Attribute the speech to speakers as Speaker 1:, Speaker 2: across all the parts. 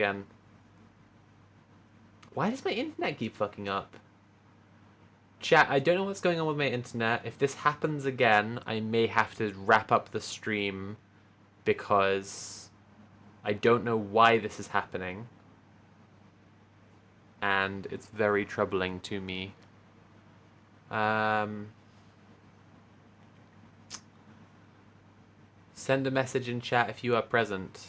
Speaker 1: again. Why does my internet keep fucking up? Chat, I don't know what's going on with my internet. If this happens again, I may have to wrap up the stream because I don't know why this is happening. And it's very troubling to me. Send a message in chat if you are present.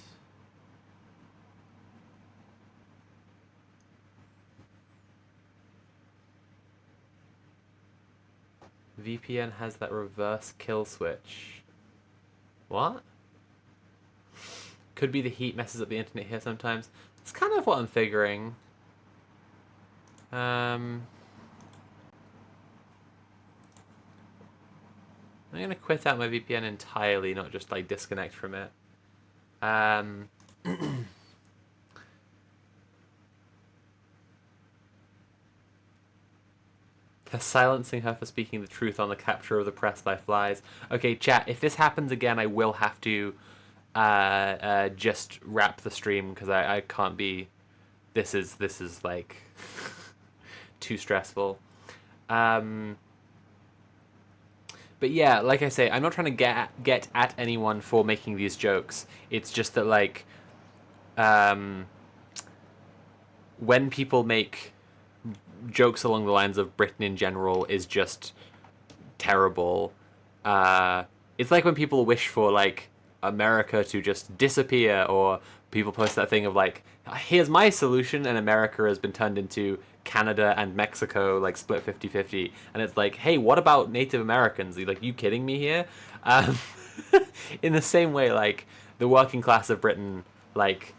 Speaker 1: VPN has that reverse kill switch. What? Could be the heat messes up the internet here sometimes. That's kind of what I'm figuring. I'm gonna quit out my VPN entirely, not just like disconnect from it. They're silencing her for speaking the truth on the capture of the press by flies. Okay, chat, if this happens again, I will have to just wrap the stream because I can't be... This is like too stressful. But yeah, like I say, I'm not trying to get at anyone for making these jokes. It's just that like when people make jokes along the lines of Britain in general is just terrible. It's like when people wish for like America to just disappear, or people post that thing of like, here's my solution, and America has been turned into Canada and Mexico, like split 50-50. And it's like, hey, what about Native Americans? Are you kidding me here? In the same way, like the working class of Britain, like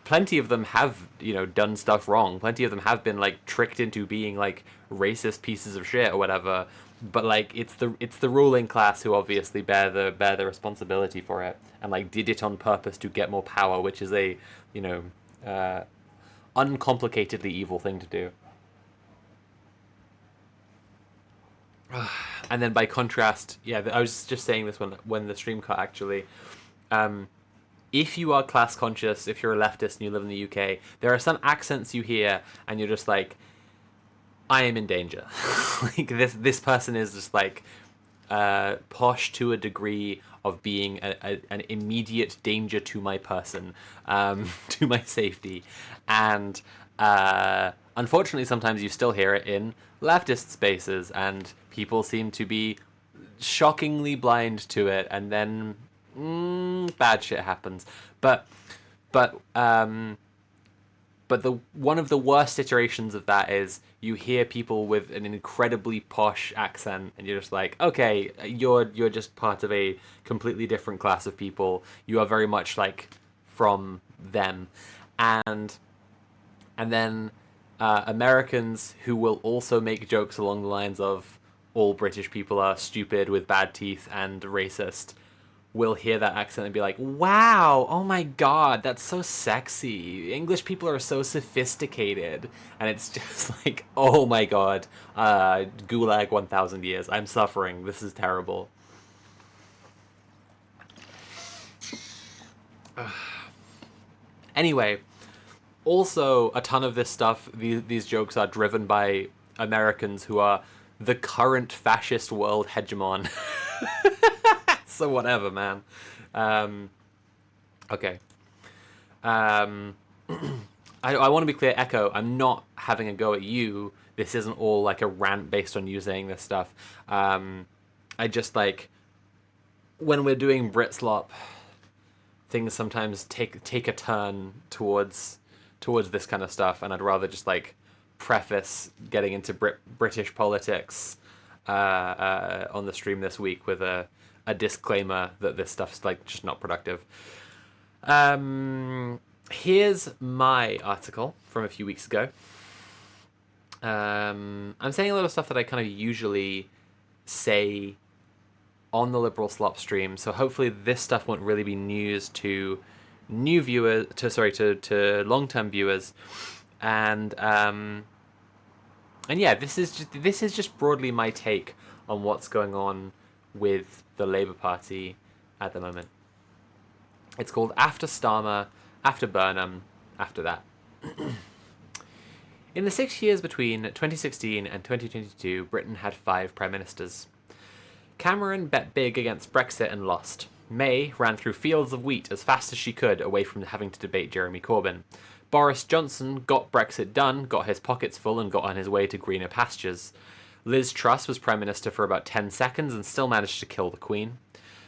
Speaker 1: plenty of them have, done stuff wrong. Plenty of them have been like tricked into being like racist pieces of shit or whatever. But like it's the ruling class who obviously bear the responsibility for it, and like did it on purpose to get more power, which is a uncomplicatedly evil thing to do. And then by contrast, yeah, I was just saying this when the stream cut actually. If you are class conscious, if you're a leftist and you live in the UK, there are some accents you hear and you're just like, I am in danger. Like this person is just like posh to a degree of being an immediate danger to my person, to my safety. And unfortunately, sometimes you still hear it in leftist spaces, and people seem to be shockingly blind to it, and then bad shit happens. But the one of the worst iterations of that is you hear people with an incredibly posh accent, and you're just like, okay, you're just part of a completely different class of people. You are very much like from them, and then Americans who will also make jokes along the lines of all British people are stupid with bad teeth and racist will hear that accent and be like, wow, oh my god, that's so sexy. English people are so sophisticated. And it's just like, oh my god, Gulag 1,000 years. I'm suffering. This is terrible. Anyway, also a ton of this stuff, these jokes are driven by Americans who are the current fascist world hegemon. So whatever, man. Okay. I want to be clear, Echo, I'm not having a go at you. This isn't all like a rant based on you saying this stuff. I just like, when we're doing Brit slop, things sometimes take a turn towards this kind of stuff, and I'd rather just like preface getting into British politics on the stream this week with a disclaimer that this stuff's like just not productive. Here's my article from a few weeks ago. I'm saying a lot of stuff that I kind of usually say on the Liberal Slop stream, so hopefully this stuff won't really be news to new viewers, to long-term viewers, and yeah, this is just broadly my take on what's going on with the Labour Party at the moment. It's called After Starmer, After Burnham, after that. In the 6 years between 2016 and 2022, Britain had 5 prime ministers. Cameron bet big against Brexit and lost. May ran through fields of wheat as fast as she could away from having to debate Jeremy Corbyn. Boris Johnson got Brexit done, got his pockets full, and got on his way to greener pastures. Liz Truss was Prime Minister for about 10 seconds and still managed to kill the Queen.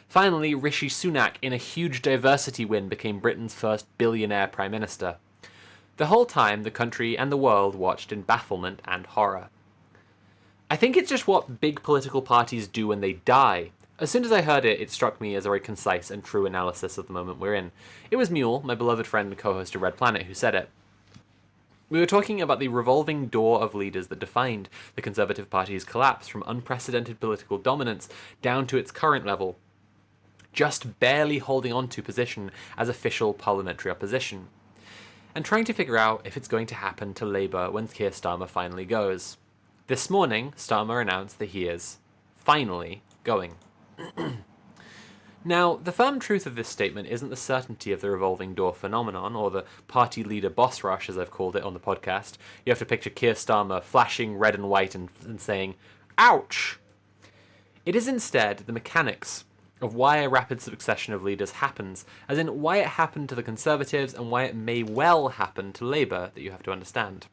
Speaker 1: Finally, Rishi Sunak, in a huge diversity win, became Britain's first billionaire Prime Minister. The whole time, the country and the world watched in bafflement and horror. I think it's just what big political parties do when they die. As soon as I heard it, it struck me as a very concise and true analysis of the moment we're in. It was Mule, my beloved friend and co-host of Red Planet, who said it. We were talking about the revolving door of leaders that defined the Conservative Party's collapse from unprecedented political dominance down to its current level, just barely holding on to position as official parliamentary opposition, and trying to figure out if it's going to happen to Labour when Keir Starmer finally goes. This morning, Starmer announced that he is finally going. Now, the firm truth of this statement isn't the certainty of the revolving door phenomenon, or the party leader boss rush, as I've called it on the podcast. You have to picture Keir Starmer flashing red and white and saying, "Ouch!" It is instead the mechanics of why a rapid succession of leaders happens, as in why it happened to the Conservatives and why it may well happen to Labour, that you have to understand.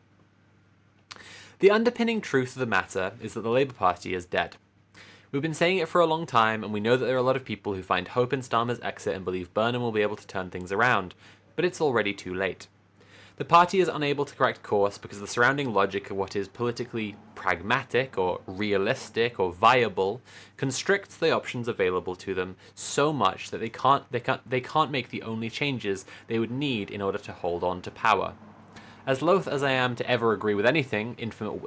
Speaker 1: The underpinning truth of the matter is that the Labour Party is dead. We've been saying it for a long time, and we know that there are a lot of people who find hope in Starmer's exit and believe Burnham will be able to turn things around, but it's already too late. The party is unable to correct course because the surrounding logic of what is politically pragmatic or realistic or viable constricts the options available to them so much that they can't make the only changes they would need in order to hold on to power. As loath as I am to ever agree with anything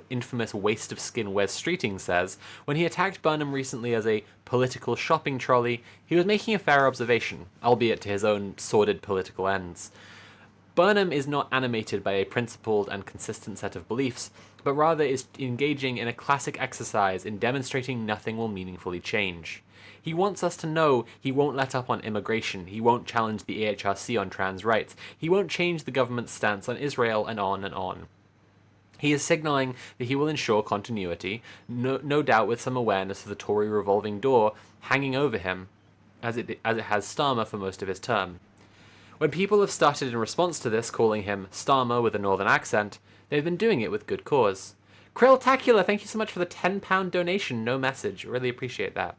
Speaker 1: infamous waste of skin Wes Streeting says, when he attacked Burnham recently as a political shopping trolley, he was making a fair observation, albeit to his own sordid political ends. Burnham is not animated by a principled and consistent set of beliefs, but rather is engaging in a classic exercise in demonstrating nothing will meaningfully change. He wants us to know he won't let up on immigration, he won't challenge the AHRC on trans rights, he won't change the government's stance on Israel, and on and on. He is signalling that he will ensure continuity, no doubt with some awareness of the Tory revolving door hanging over him, as it has Starmer for most of his term. When people have started in response to this calling him Starmer with a northern accent, they've been doing it with good cause. Krilltacular, thank you so much for the £10 donation, no message, really appreciate that.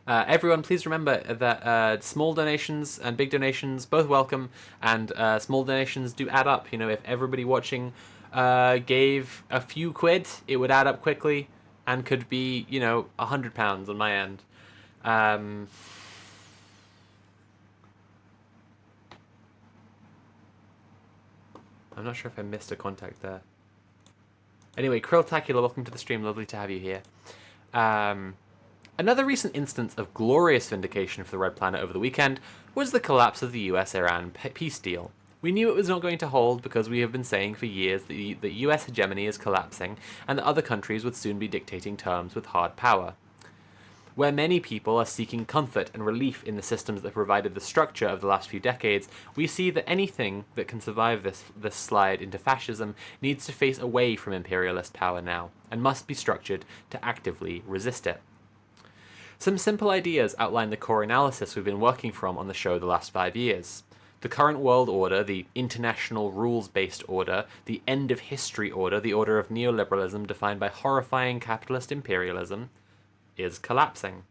Speaker 1: Everyone, please remember that small donations and big donations, both welcome, and small donations do add up. You know, if everybody watching gave a few quid, it would add up quickly and could be, you know, £100 on my end. I'm not sure if I missed a contact there. Anyway, Krilltacular, welcome to the stream. Lovely to have you here. Another recent instance of glorious vindication for the Red Planet over the weekend was the collapse of the US-Iran peace deal. We knew it was not going to hold because we have been saying for years that US hegemony is collapsing and that other countries would soon be dictating terms with hard power. Where many people are seeking comfort and relief in the systems that provided the structure of the last few decades, we see that anything that can survive this slide into fascism needs to face away from imperialist power now, and must be structured to actively resist it. Some simple ideas outline the core analysis we've been working from on the show the last 5 years. The current world order, the international rules-based order, the end of history order, the order of neoliberalism defined by horrifying capitalist imperialism, is collapsing.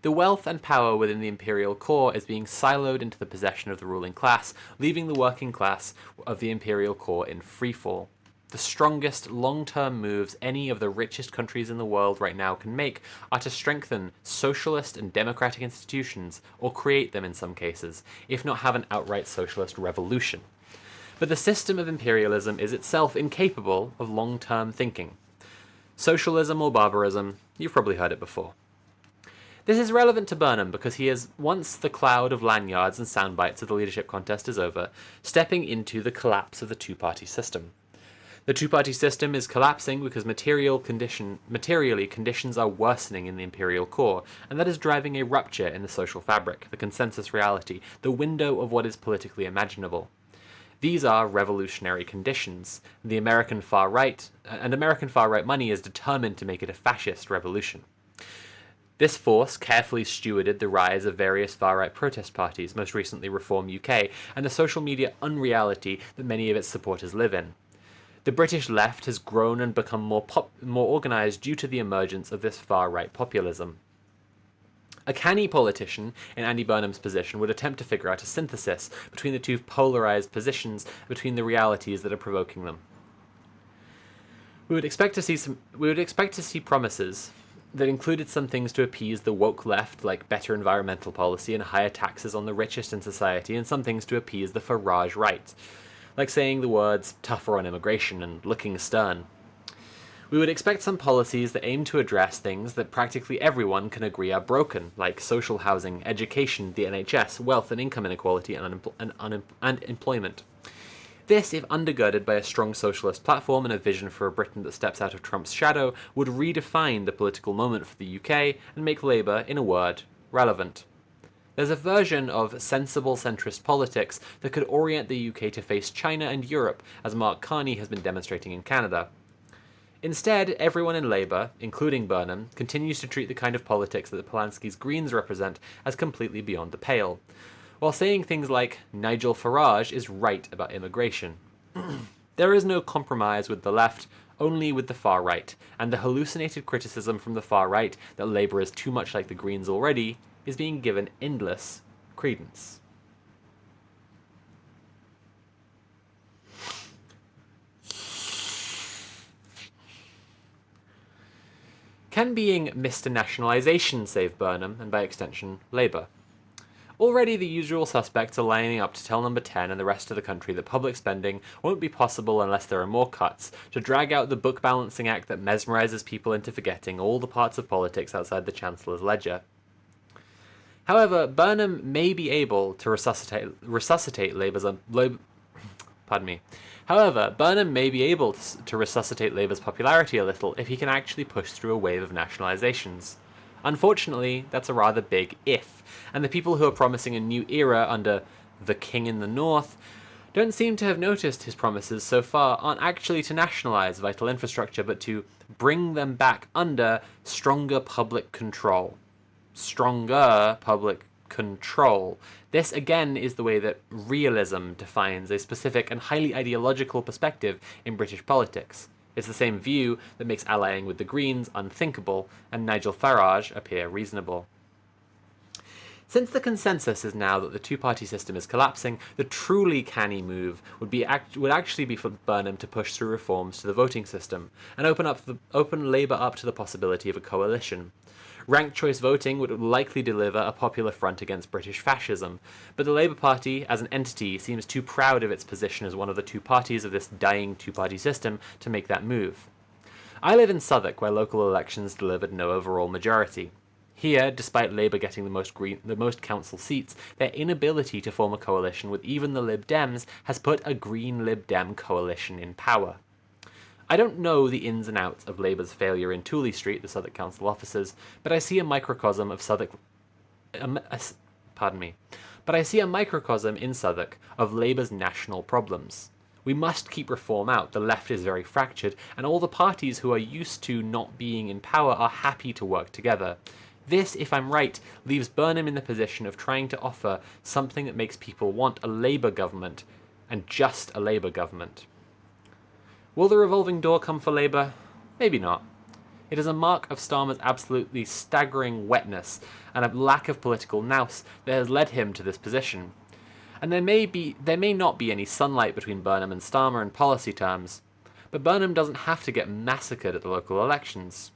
Speaker 1: The wealth and power within the imperial core is being siloed into the possession of the ruling class, leaving the working class of the imperial core in freefall. The strongest long-term moves any of the richest countries in the world right now can make are to strengthen socialist and democratic institutions, or create them in some cases, if not have an outright socialist revolution. But the system of imperialism is itself incapable of long-term thinking. Socialism or barbarism, you've probably heard it before. This is relevant to Burnham because he is, once the cloud of lanyards and sound bites of the leadership contest is over, stepping into the collapse of the two-party system. The two-party system is collapsing because materially conditions are worsening in the imperial core, and that is driving a rupture in the social fabric, the consensus reality, the window of what is politically imaginable. These are revolutionary conditions. The American far right money is determined to make it a fascist revolution. This force carefully stewarded the rise of various far-right protest parties, most recently Reform UK, and the social media unreality that many of its supporters live in. The British left has grown and become more organised due to the emergence of this far-right populism. A canny politician in Andy Burnham's position would attempt to figure out a synthesis between the two polarised positions, between the realities that are provoking them. We would expect to see promises that included some things to appease the woke left, like better environmental policy and higher taxes on the richest in society, and some things to appease the Farage right, like saying the words tougher on immigration and looking stern. We would expect some policies that aim to address things that practically everyone can agree are broken, like social housing, education, the NHS, wealth and income inequality, and employment. This, if undergirded by a strong socialist platform and a vision for a Britain that steps out of Trump's shadow, would redefine the political moment for the UK and make Labour, in a word, relevant. There's a version of sensible centrist politics that could orient the UK to face China and Europe, as Mark Carney has been demonstrating in Canada. Instead, everyone in Labour, including Burnham, continues to treat the kind of politics that the Polanski's Greens represent as completely beyond the pale, while saying things like, Nigel Farage is right about immigration. There is no compromise with the left, only with the far right, and the hallucinated criticism from the far right that Labour is too much like the Greens already is being given endless credence. Can being Mr. Nationalisation save Burnham, and by extension, Labour? Already the usual suspects are lining up to tell Number 10 and the rest of the country that public spending won't be possible unless there are more cuts, to drag out the book balancing act that mesmerises people into forgetting all the parts of politics outside the Chancellor's ledger. However, Burnham may be able to resuscitate Labour's popularity a little if he can actually push through a wave of nationalisations. Unfortunately, that's a rather big if, and the people who are promising a new era under the King in the North don't seem to have noticed his promises so far aren't actually to nationalise vital infrastructure, but to bring them back under stronger public control. Stronger public control. This, again, is the way that realism defines a specific and highly ideological perspective in British politics. It's the same view that makes allying with the Greens unthinkable and Nigel Farage appear reasonable. Since the consensus is now that the two-party system is collapsing, the truly canny move would actually be for Burnham to push through reforms to the voting system and open Labour up to the possibility of a coalition. Ranked choice voting would likely deliver a popular front against British fascism, but the Labour Party, as an entity, seems too proud of its position as one of the two parties of this dying two-party system to make that move. I live in Southwark, where local elections delivered no overall majority. Here, despite Labour getting the most council seats, their inability to form a coalition with even the Lib Dems has put a Green Lib Dem coalition in power. I don't know the ins and outs of Labour's failure in Tooley Street, the Southwark Council offices, but I see a microcosm in Southwark of Labour's national problems. We must keep reform out. The left is very fractured, and all the parties who are used to not being in power are happy to work together. This, if I'm right, leaves Burnham in the position of trying to offer something that makes people want a Labour government, and just a Labour government. Will the revolving door come for Labour? Maybe not. It is a mark of Starmer's absolutely staggering wetness and a lack of political nous that has led him to this position. And there may not be any sunlight between Burnham and Starmer in policy terms, but Burnham doesn't have to get massacred at the local elections.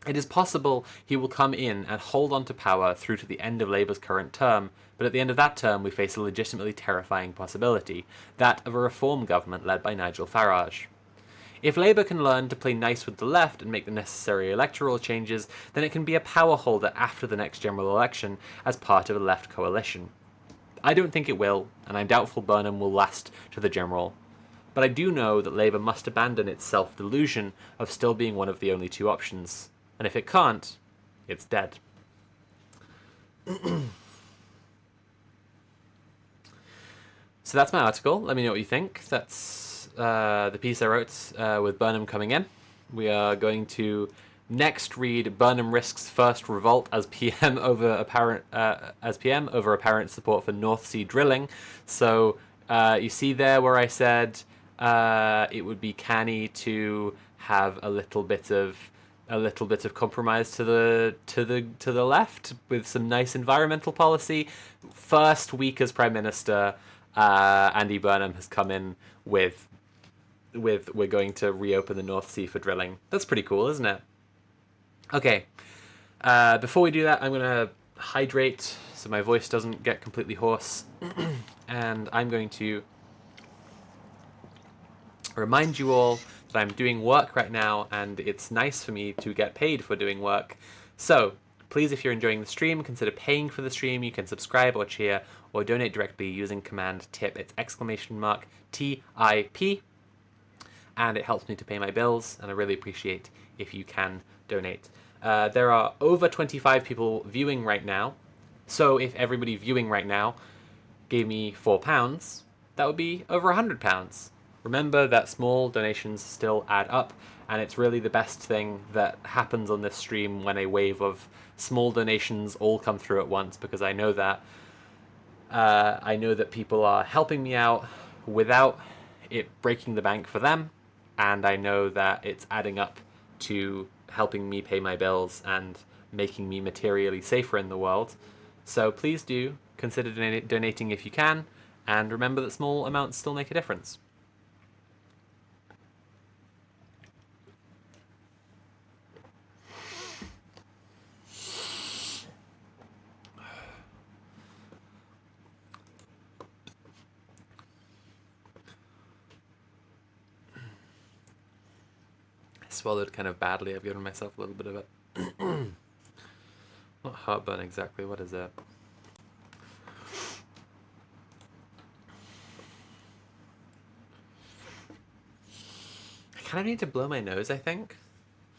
Speaker 1: It is possible he will come in and hold on to power through to the end of Labour's current term, but at the end of that term we face a legitimately terrifying possibility, that of a reform government led by Nigel Farage. If Labour can learn to play nice with the left and make the necessary electoral changes, then it can be a power holder after the next general election as part of a left coalition. I don't think it will, and I'm doubtful Burnham will last to the general But I do know that Labour must abandon its self-delusion of still being one of the only two options. And if it can't, it's dead. So that's my article. Let me know what you think. That's the piece I wrote with Burnham coming in. We are going to next read Burnham risks first revolt as PM over apparent support for North Sea drilling. So you see there where I said it would be canny to have a little bit of compromise to the left with some nice environmental policy. First week as Prime Minister, Andy Burnham has come in with we're going to reopen the North Sea for drilling. That's pretty cool, isn't it? Okay, before we do that, I'm going to hydrate so my voice doesn't get completely hoarse. And I'm going to remind you all that I'm doing work right now, and it's nice for me to get paid for doing work. So, please, if you're enjoying the stream, consider paying for the stream. You can subscribe or cheer or donate directly using command TIP. It's !TIP. And it helps me to pay my bills, and I really appreciate if you can donate. There are over 25 people viewing right now, so if everybody viewing right now gave me £4, that would be over £100. Remember that small donations still add up, and it's really the best thing that happens on this stream when a wave of small donations all come through at once, because I know that people are helping me out without it breaking the bank for them, and I know that it's adding up to helping me pay my bills and making me materially safer in the world. So please do consider donating if you can, and remember that small amounts still make a difference. Swallowed kind of badly. I've given myself a little bit of it. Not heartburn exactly. What is it? I kind of need to blow my nose, I think. I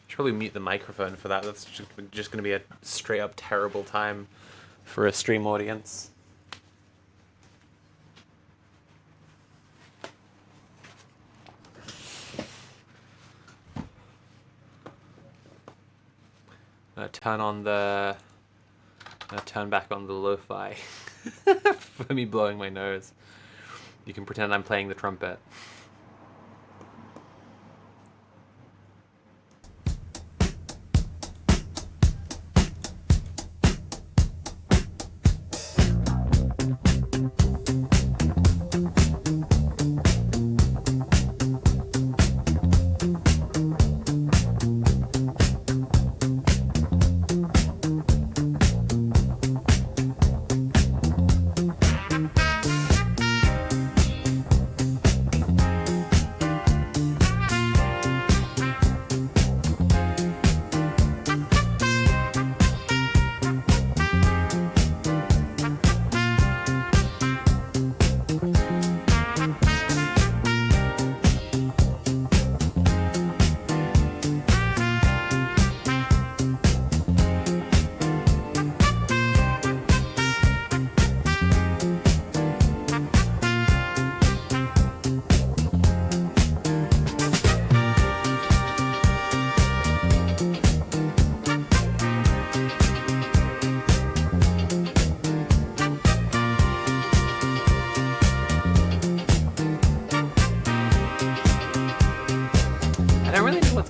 Speaker 1: should probably mute the microphone for that. That's just going to be a straight up terrible time for a stream audience. Turn back on the lo-fi for me blowing my nose. You can pretend I'm playing the trumpet.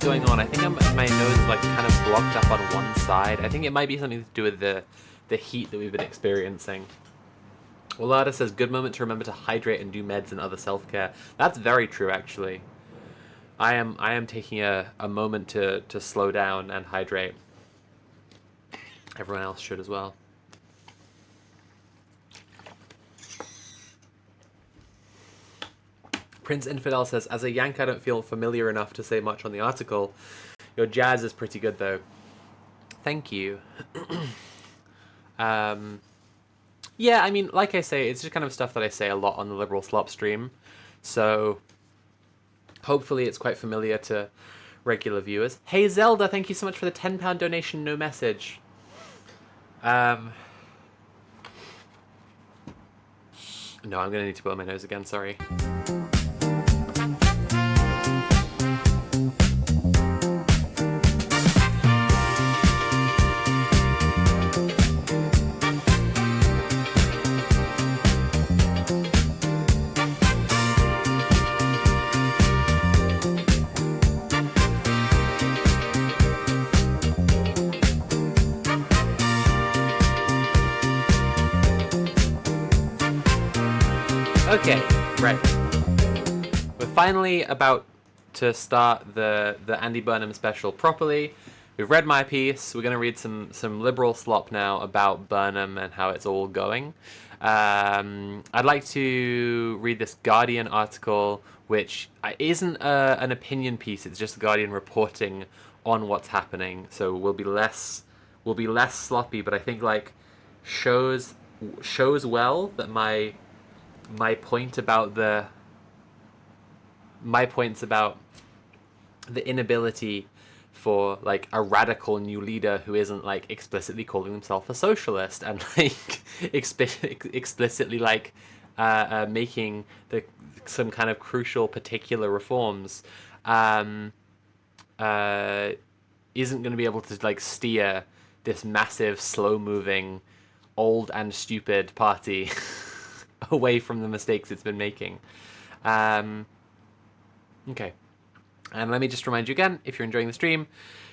Speaker 1: Going on. I think my nose is like kind of blocked up on one side. I think it might be something to do with the heat that we've been experiencing. Walada says, good moment to remember to hydrate and do meds and other self-care. That's very true, actually. I am taking a moment to slow down and hydrate. Everyone else should as well. Prince Infidel says, as a Yank, I don't feel familiar enough to say much on the article. Your jazz is pretty good, though. Thank you. Yeah, I mean, like I say, it's just kind of stuff that I say a lot on the Liberal Slop stream. So, Hopefully it's quite familiar to regular viewers. Hey Zelda, thank you so much for the £10 donation, no message. No, I'm gonna need to blow my nose again, sorry. Okay, right. We're finally about to start the Andy Burnham special properly. We've read my piece. We're going to read some liberal slop now about Burnham and how it's all going. I'd like to read this Guardian article, which isn't an opinion piece. It's just the Guardian reporting on what's happening. So we'll be less sloppy, but I think like shows well that my points about the inability for like a radical new leader who isn't like explicitly calling himself a socialist and like explicitly like making some kind of crucial particular reforms isn't going to be able to like steer this massive slow moving old and stupid party away from the mistakes it's been making. Okay. And let me just remind you again, if you're enjoying the stream,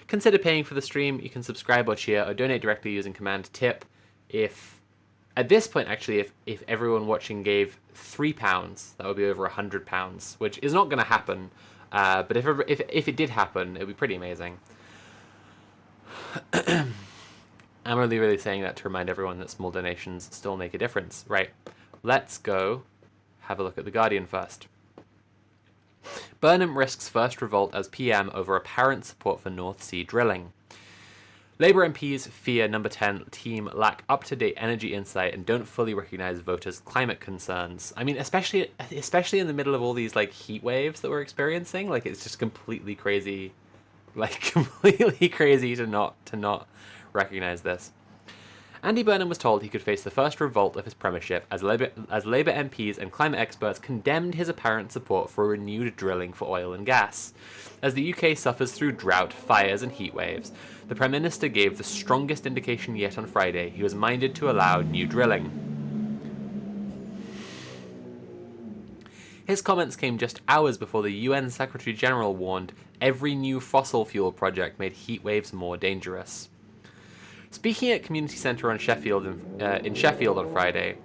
Speaker 1: consider paying for the stream. You can subscribe or cheer or donate directly using command tip. If at this point, actually, if everyone watching gave £3, that would be over £100, which is not going to happen. But if it did happen, it would be pretty amazing. I'm really saying that to remind everyone that small donations still make a difference. Right. Let's go have a look at The Guardian first. Burnham risks first revolt as PM over apparent support for North Sea drilling. Labour MPs fear Number 10 team lack up-to-date energy insight and don't fully recognise voters' climate concerns. I mean, especially in the middle of all these like heat waves that we're experiencing, like it's just completely crazy, to not recognise this. Andy Burnham was told he could face the first revolt of his premiership as Labour MPs and climate experts condemned his apparent support for renewed drilling for oil and gas. As the UK suffers through drought, fires and heat waves, the Prime Minister gave the strongest indication yet on Friday he was minded to allow new drilling. His comments came just hours before the UN Secretary-General warned every new fossil fuel project made heat waves more dangerous. Speaking at Community Centre in Sheffield on Friday,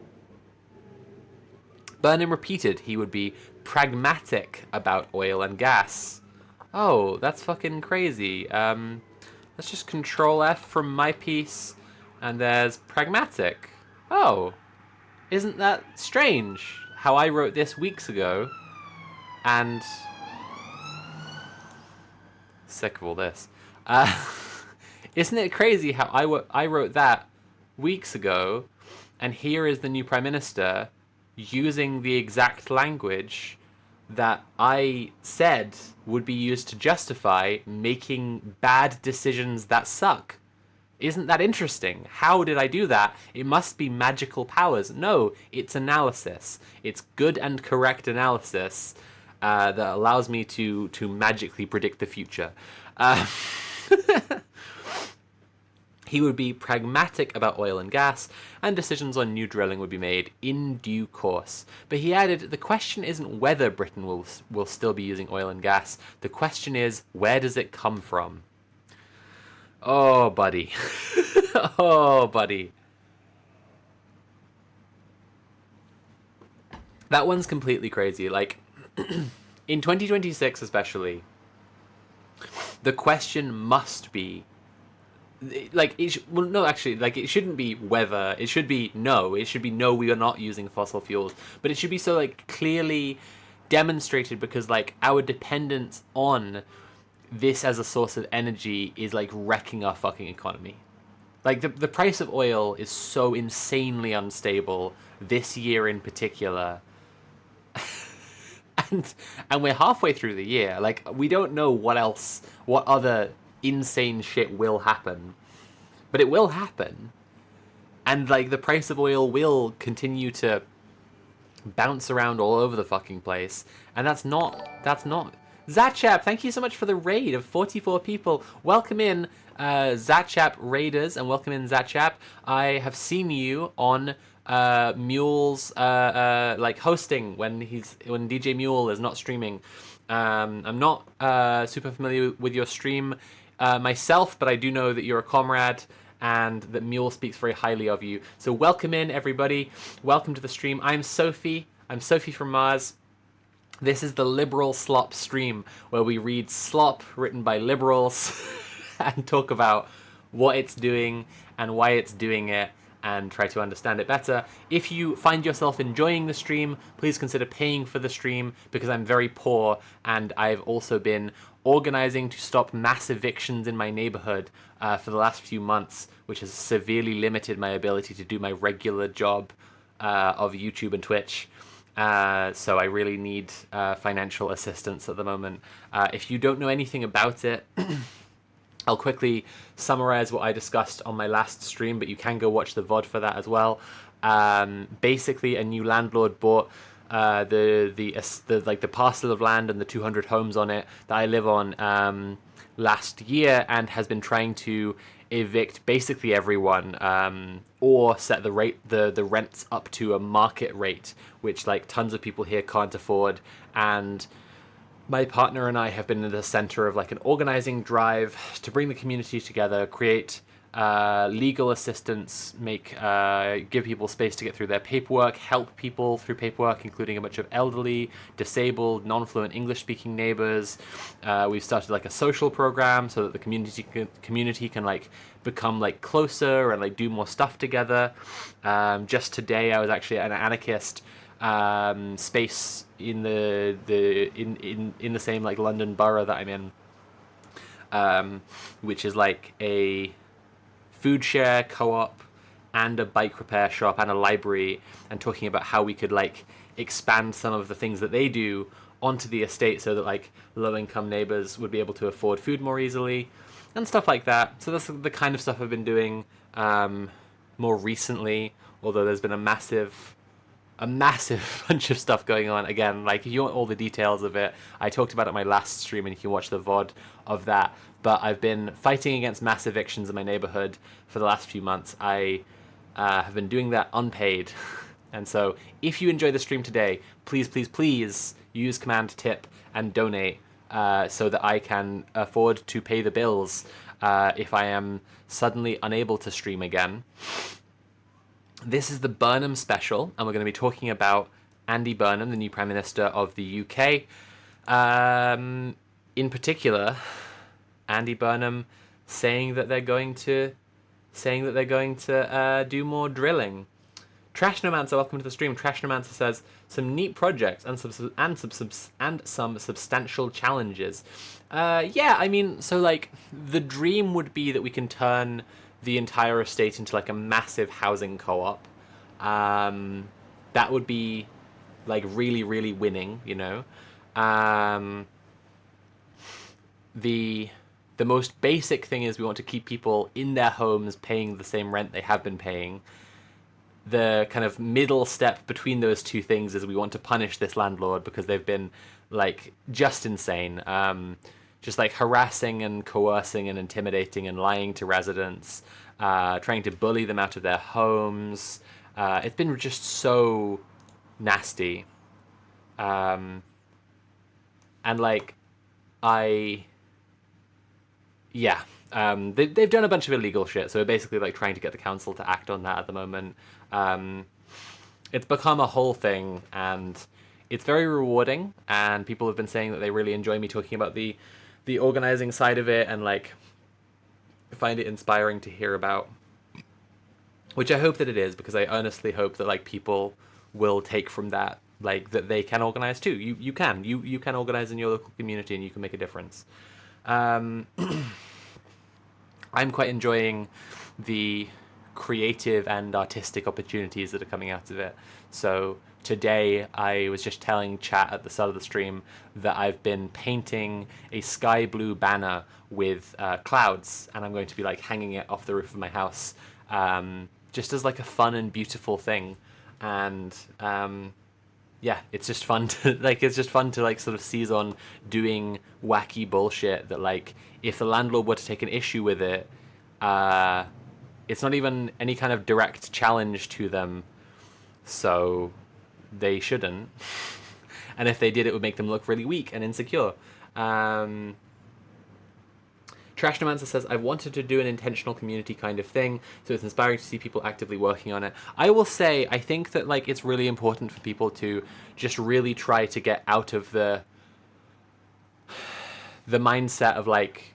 Speaker 1: Burnham repeated he would be pragmatic about oil and gas. Oh, that's fucking crazy. Let's just Control F from my piece, and there's pragmatic. Oh, isn't that strange? How I wrote this weeks ago, and sick of all this. Isn't it crazy how I wrote that weeks ago, and here is the new Prime Minister using the exact language that I said would be used to justify making bad decisions that suck. Isn't that interesting? How did I do that? It must be magical powers. No, it's analysis. It's good and correct analysis that allows me to magically predict the future. He would be pragmatic about oil and gas, and decisions on new drilling would be made in due course. But he added, the question isn't whether Britain will still be using oil and gas. The question is, where does it come from? Oh, buddy. Oh, buddy. That one's completely crazy. Like, in 2026 especially, the question must be, like, it shouldn't be whether, it should be no. It should be no, we are not using fossil fuels. But it should be so, like, clearly demonstrated because, like, our dependence on this as a source of energy is, like, wrecking our fucking economy. Like, the price of oil is so insanely unstable this year in particular. and we're halfway through the year. Like, we don't know what other insane shit will happen, but it will happen, and like the price of oil will continue to bounce around all over the fucking place, and that's not. Zatchap, thank you so much for the raid of 44 people. Welcome in, Zatchap raiders, and welcome in Zatchap. I have seen you on Mule's like hosting when DJ Mule is not streaming. I'm not super familiar with your stream myself, but I do know that you're a comrade and that Mule speaks very highly of you. So welcome in, everybody. Welcome to the stream. I'm Sophie. I'm Sophie from Mars. This is the Liberal Slop stream, where we read slop written by liberals and talk about what it's doing and why it's doing it and try to understand it better. If you find yourself enjoying the stream, please consider paying for the stream, because I'm very poor and I've also been organizing to stop mass evictions in my neighborhood for the last few months, which has severely limited my ability to do my regular job of YouTube and Twitch. So I really need financial assistance at the moment. If you don't know anything about it, I'll quickly summarize what I discussed on my last stream, but you can go watch the VOD for that as well. Basically, a new landlord bought the parcel of land and the 200 homes on it that I live on last year, and has been trying to evict basically everyone, or set the rents up to a market rate, which like tons of people here can't afford. And my partner and I have been in the center of like an organizing drive to bring the community together, create legal assistance, give people space to get through their paperwork, help people through paperwork, including a bunch of elderly, disabled, non-fluent English-speaking neighbors. We've started like a social program so that the community can like become like closer and like do more stuff together. Just today, I was actually at an anarchist space in the same like London borough that I'm in, which is like a food share co-op and a bike repair shop and a library, and talking about how we could like expand some of the things that they do onto the estate so that like low-income neighbors would be able to afford food more easily and stuff like that. So that's the kind of stuff I've been doing more recently, although there's been a massive bunch of stuff going on. Again, like if you want all the details of it, I talked about it in my last stream and you can watch the VOD of that. But I've been fighting against mass evictions in my neighborhood for the last few months. I have been doing that unpaid. And so if you enjoy the stream today, please, please, please use command tip and donate so that I can afford to pay the bills if I am suddenly unable to stream again. This is the Burnham special, and we're going to be talking about Andy Burnham, the new Prime Minister of the UK. In particular, Andy Burnham saying that they're going to do more drilling. Trashnomancer, welcome to the stream. Trashnomancer says some neat projects and some substantial challenges. Yeah, I mean, so like the dream would be that we can turn the entire estate into like a massive housing co-op. That would be like really, really winning, you know. The most basic thing is we want to keep people in their homes paying the same rent they have been paying. The kind of middle step between those two things is we want to punish this landlord because they've been like just insane. Just like harassing and coercing and intimidating and lying to residents, trying to bully them out of their homes. It's been just so nasty. And like, they've done a bunch of illegal shit, so we're basically like trying to get the council to act on that at the moment. It's become a whole thing, and it's very rewarding, and people have been saying that they really enjoy me talking about the organizing side of it, and like find it inspiring to hear about, which I hope that it is, because I honestly hope that like people will take from that, like that they can organize too. You can organize in your local community and you can make a difference. I'm quite enjoying the creative and artistic opportunities that are coming out of it. So today I was just telling chat at the start of the stream that I've been painting a sky blue banner with clouds, and I'm going to be like hanging it off the roof of my house, just as like a fun and beautiful thing. And yeah, it's just fun to like sort of seize on doing wacky bullshit that, like, if the landlord were to take an issue with it, it's not even any kind of direct challenge to them, so they shouldn't. And if they did, it would make them look really weak and insecure. Trashnomancer says, I've wanted to do an intentional community kind of thing, so it's inspiring to see people actively working on it. I will say, I think that like it's really important for people to just really try to get out of the mindset of like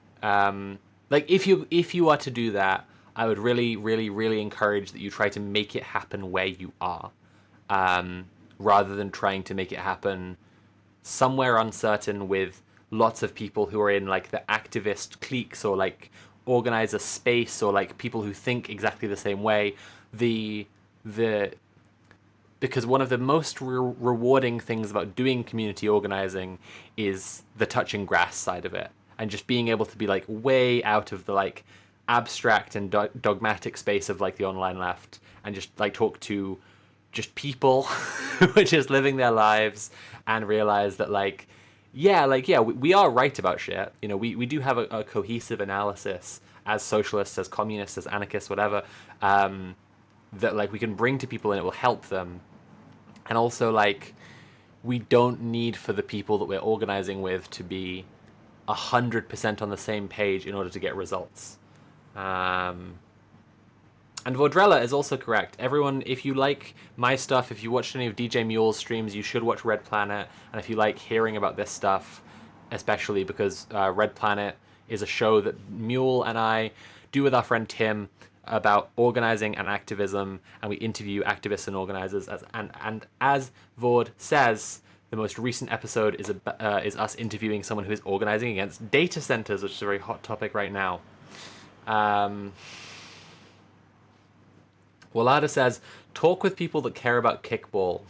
Speaker 1: if you are to do that, I would really, really, really encourage that you try to make it happen where you are, rather than trying to make it happen somewhere uncertain with lots of people who are in like the activist cliques or like organize a space or like people who think exactly the same way. Because one of the most rewarding things about doing community organizing is the touching grass side of it, and just being able to be like way out of the like abstract and dogmatic space of like the online left, and just like talk to just people who are just living their lives and realize that like we are right about shit. You know, we do have a cohesive analysis as socialists, as communists, as anarchists, whatever, that like we can bring to people and it will help them. And also like we don't need for the people that we're organizing with to be 100% on the same page in order to get results. And Vordrella is also correct. Everyone, if you like my stuff, if you watched any of DJ Mule's streams, you should watch Red Planet. And if you like hearing about this stuff, especially because Red Planet is a show that Mule and I do with our friend Tim about organizing and activism, and we interview activists and organizers. And as Vord says, the most recent episode is us interviewing someone who is organizing against data centers, which is a very hot topic right now. Walada says, talk with people that care about kickball.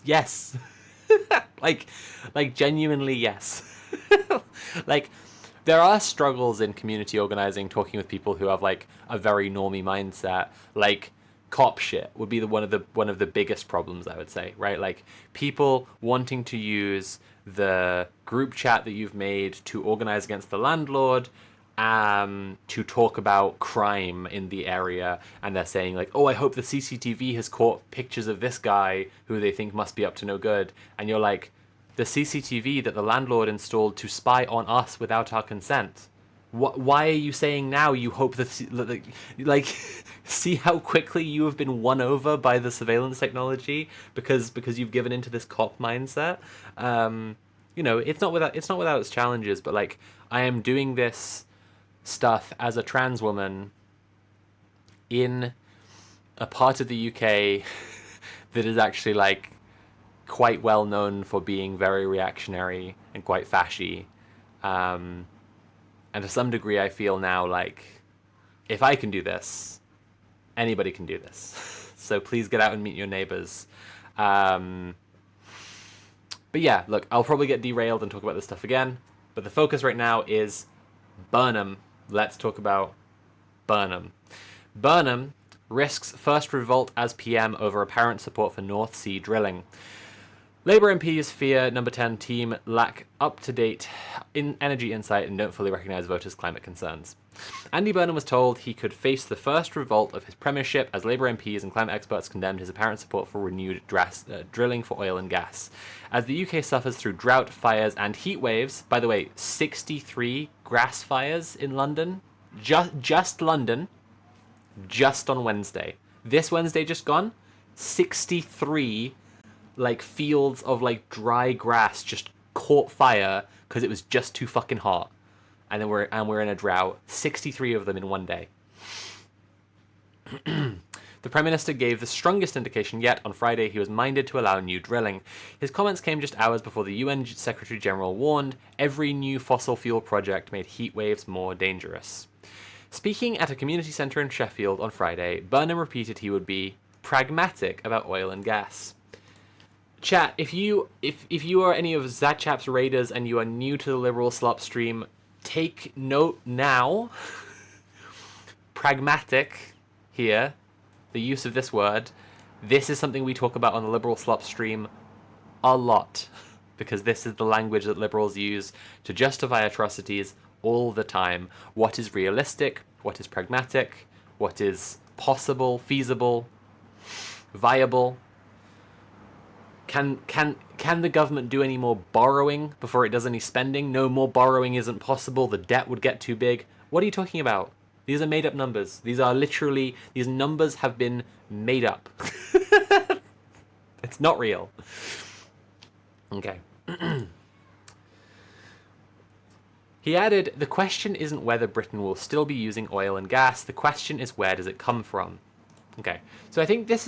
Speaker 1: Yes. like genuinely yes. Like, there are struggles in community organizing talking with people who have like a very normie mindset. Like, cop shit would be one of the biggest problems, I would say, right? Like, people wanting to use the group chat that you've made to organize against the landlord, to talk about crime in the area, and they're saying like, oh, I hope the CCTV has caught pictures of this guy who they think must be up to no good. And you're like, the CCTV that the landlord installed to spy on us without our consent. Why are you saying now you hope that, like, see how quickly you have been won over by the surveillance technology because you've given into this cop mindset? You know, it's not without its challenges, but like, I am doing this stuff as a trans woman in a part of the UK that is actually like quite well known for being very reactionary and quite fashy, and to some degree I feel now like if I can do this, anybody can do this. So please get out and meet your neighbors. But yeah, look, I'll probably get derailed and talk about this stuff again, but the focus right now is Burnham. Let's talk about Burnham. Burnham risks first revolt as PM over apparent support for North Sea drilling. Labour MPs fear Number 10 team lack up-to-date energy insight and don't fully recognise voters' climate concerns. Andy Burnham was told he could face the first revolt of his premiership as Labour MPs and climate experts condemned his apparent support for renewed drilling for oil and gas. As the UK suffers through drought, fires and heat waves, by the way, 63 grass fires in London, just London, just on Wednesday. This Wednesday just gone, 63 like fields of like dry grass just caught fire because it was just too fucking hot. And then we're in a drought. 63 of them in one day. The Prime Minister gave the strongest indication yet on Friday he was minded to allow new drilling. His comments came just hours before the UN Secretary-General warned every new fossil fuel project made heat waves more dangerous. Speaking at a community centre in Sheffield on Friday, Burnham repeated he would be pragmatic about oil and gas. Chat, if you are any of Zatchap's raiders and you are new to the Liberal Slop stream, take note now. Pragmatic here, the use of this word. This is something we talk about on the Liberal Slop stream a lot, because this is the language that liberals use to justify atrocities all the time. What is realistic? What is pragmatic? What is possible, feasible, viable? Can the government do any more borrowing before it does any spending? No, more borrowing isn't possible. The debt would get too big. What are you talking about? These are made up numbers. These numbers have been made up. It's not real. Okay. He added, the question isn't whether Britain will still be using oil and gas. The question is, where does it come from? Okay. So I think this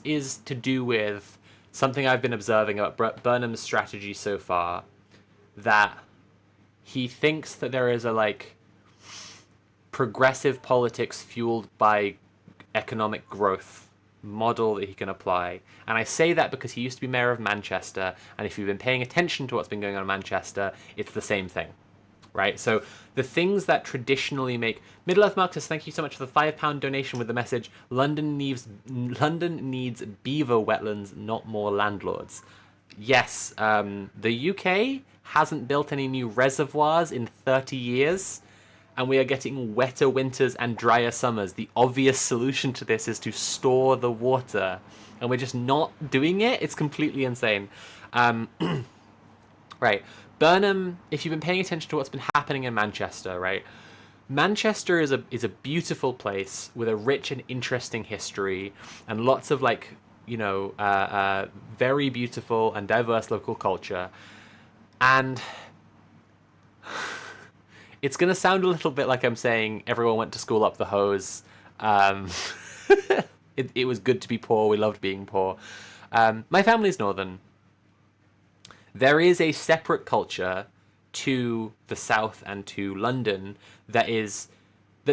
Speaker 1: is to do with something I've been observing about Burnham's strategy so far, that he thinks that there is a progressive politics fueled by economic growth model that he can apply. And I say that because he used to be mayor of Manchester, and if you've been paying attention to what's been going on in Manchester, it's the same thing, right? So the things that traditionally make... Middle-earth Marxist, thank you so much for the £5 donation with the message, London needs beaver wetlands, not more landlords. Yes, the UK hasn't built any new reservoirs in 30 years, and we are getting wetter winters and drier summers. The obvious solution to this is to store the water, and we're just not doing it. It's completely insane. Right. Burnham, if you've been paying attention to what's been happening in Manchester, right? Manchester is a beautiful place with a rich and interesting history and lots of very beautiful and diverse local culture. And it's going to sound a little bit like I'm saying everyone went to school up the hose. It was good to be poor. We loved being poor. My family's northern. There is a separate culture to the south and to London that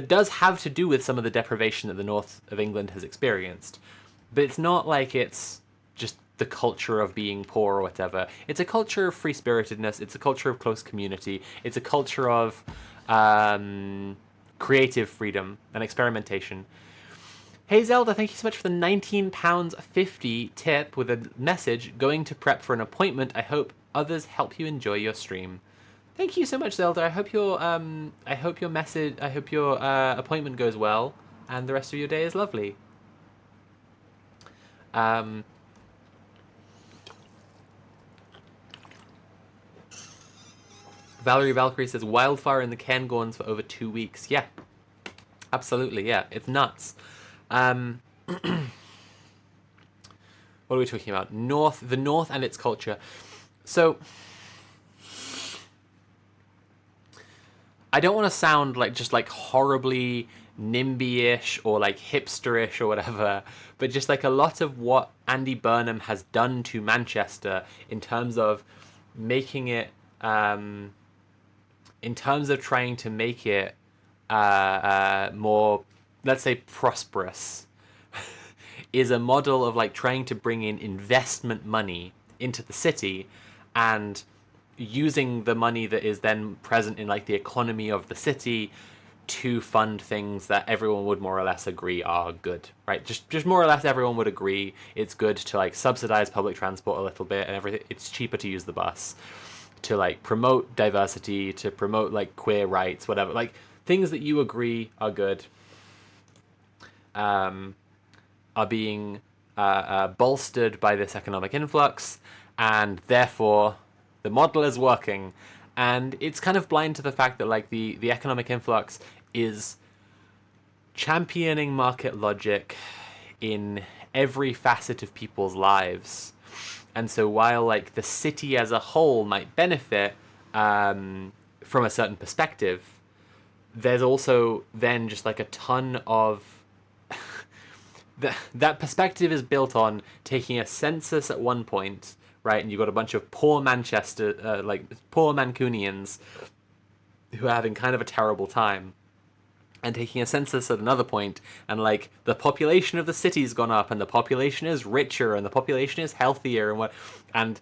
Speaker 1: does have to do with some of the deprivation that the north of England has experienced. But it's not like it's just the culture of being poor or whatever. It's a culture of free-spiritedness. It's a culture of close community. It's a culture of creative freedom and experimentation. Hey Zelda, thank you so much for the £19.50 tip with a message. Going to prep for an appointment. I hope others help you enjoy your stream. Thank you so much, Zelda. I hope your appointment goes well, and the rest of your day is lovely. Valkyrie says wildfire in the Cairngorms for over 2 weeks. Yeah, absolutely. Yeah, it's nuts. What are we talking about? The North and its culture. So, I don't want to sound like horribly NIMBY-ish or hipsterish or whatever, but just a lot of what Andy Burnham has done to Manchester in terms of making it, in terms of trying to make it more, let's say, prosperous, is a model of trying to bring in investment money into the city and using the money that is then present in the economy of the city to fund things that everyone would more or less agree are good, right? Just more or less everyone would agree it's good to subsidize public transport a little bit and everything. It's cheaper to use the bus, to promote diversity, to promote queer rights, whatever, things that you agree are good, are being bolstered by this economic influx, and therefore the model is working. And it's kind of blind to the fact that the economic influx is championing market logic in every facet of people's lives. And so while the city as a whole might benefit from a certain perspective, there's also then just a ton of that perspective is built on taking a census at one point, right? And you've got a bunch of poor poor Mancunians who are having kind of a terrible time. and taking a census at another point, and like the population of the city's gone up, and the population is richer, and the population is healthier, and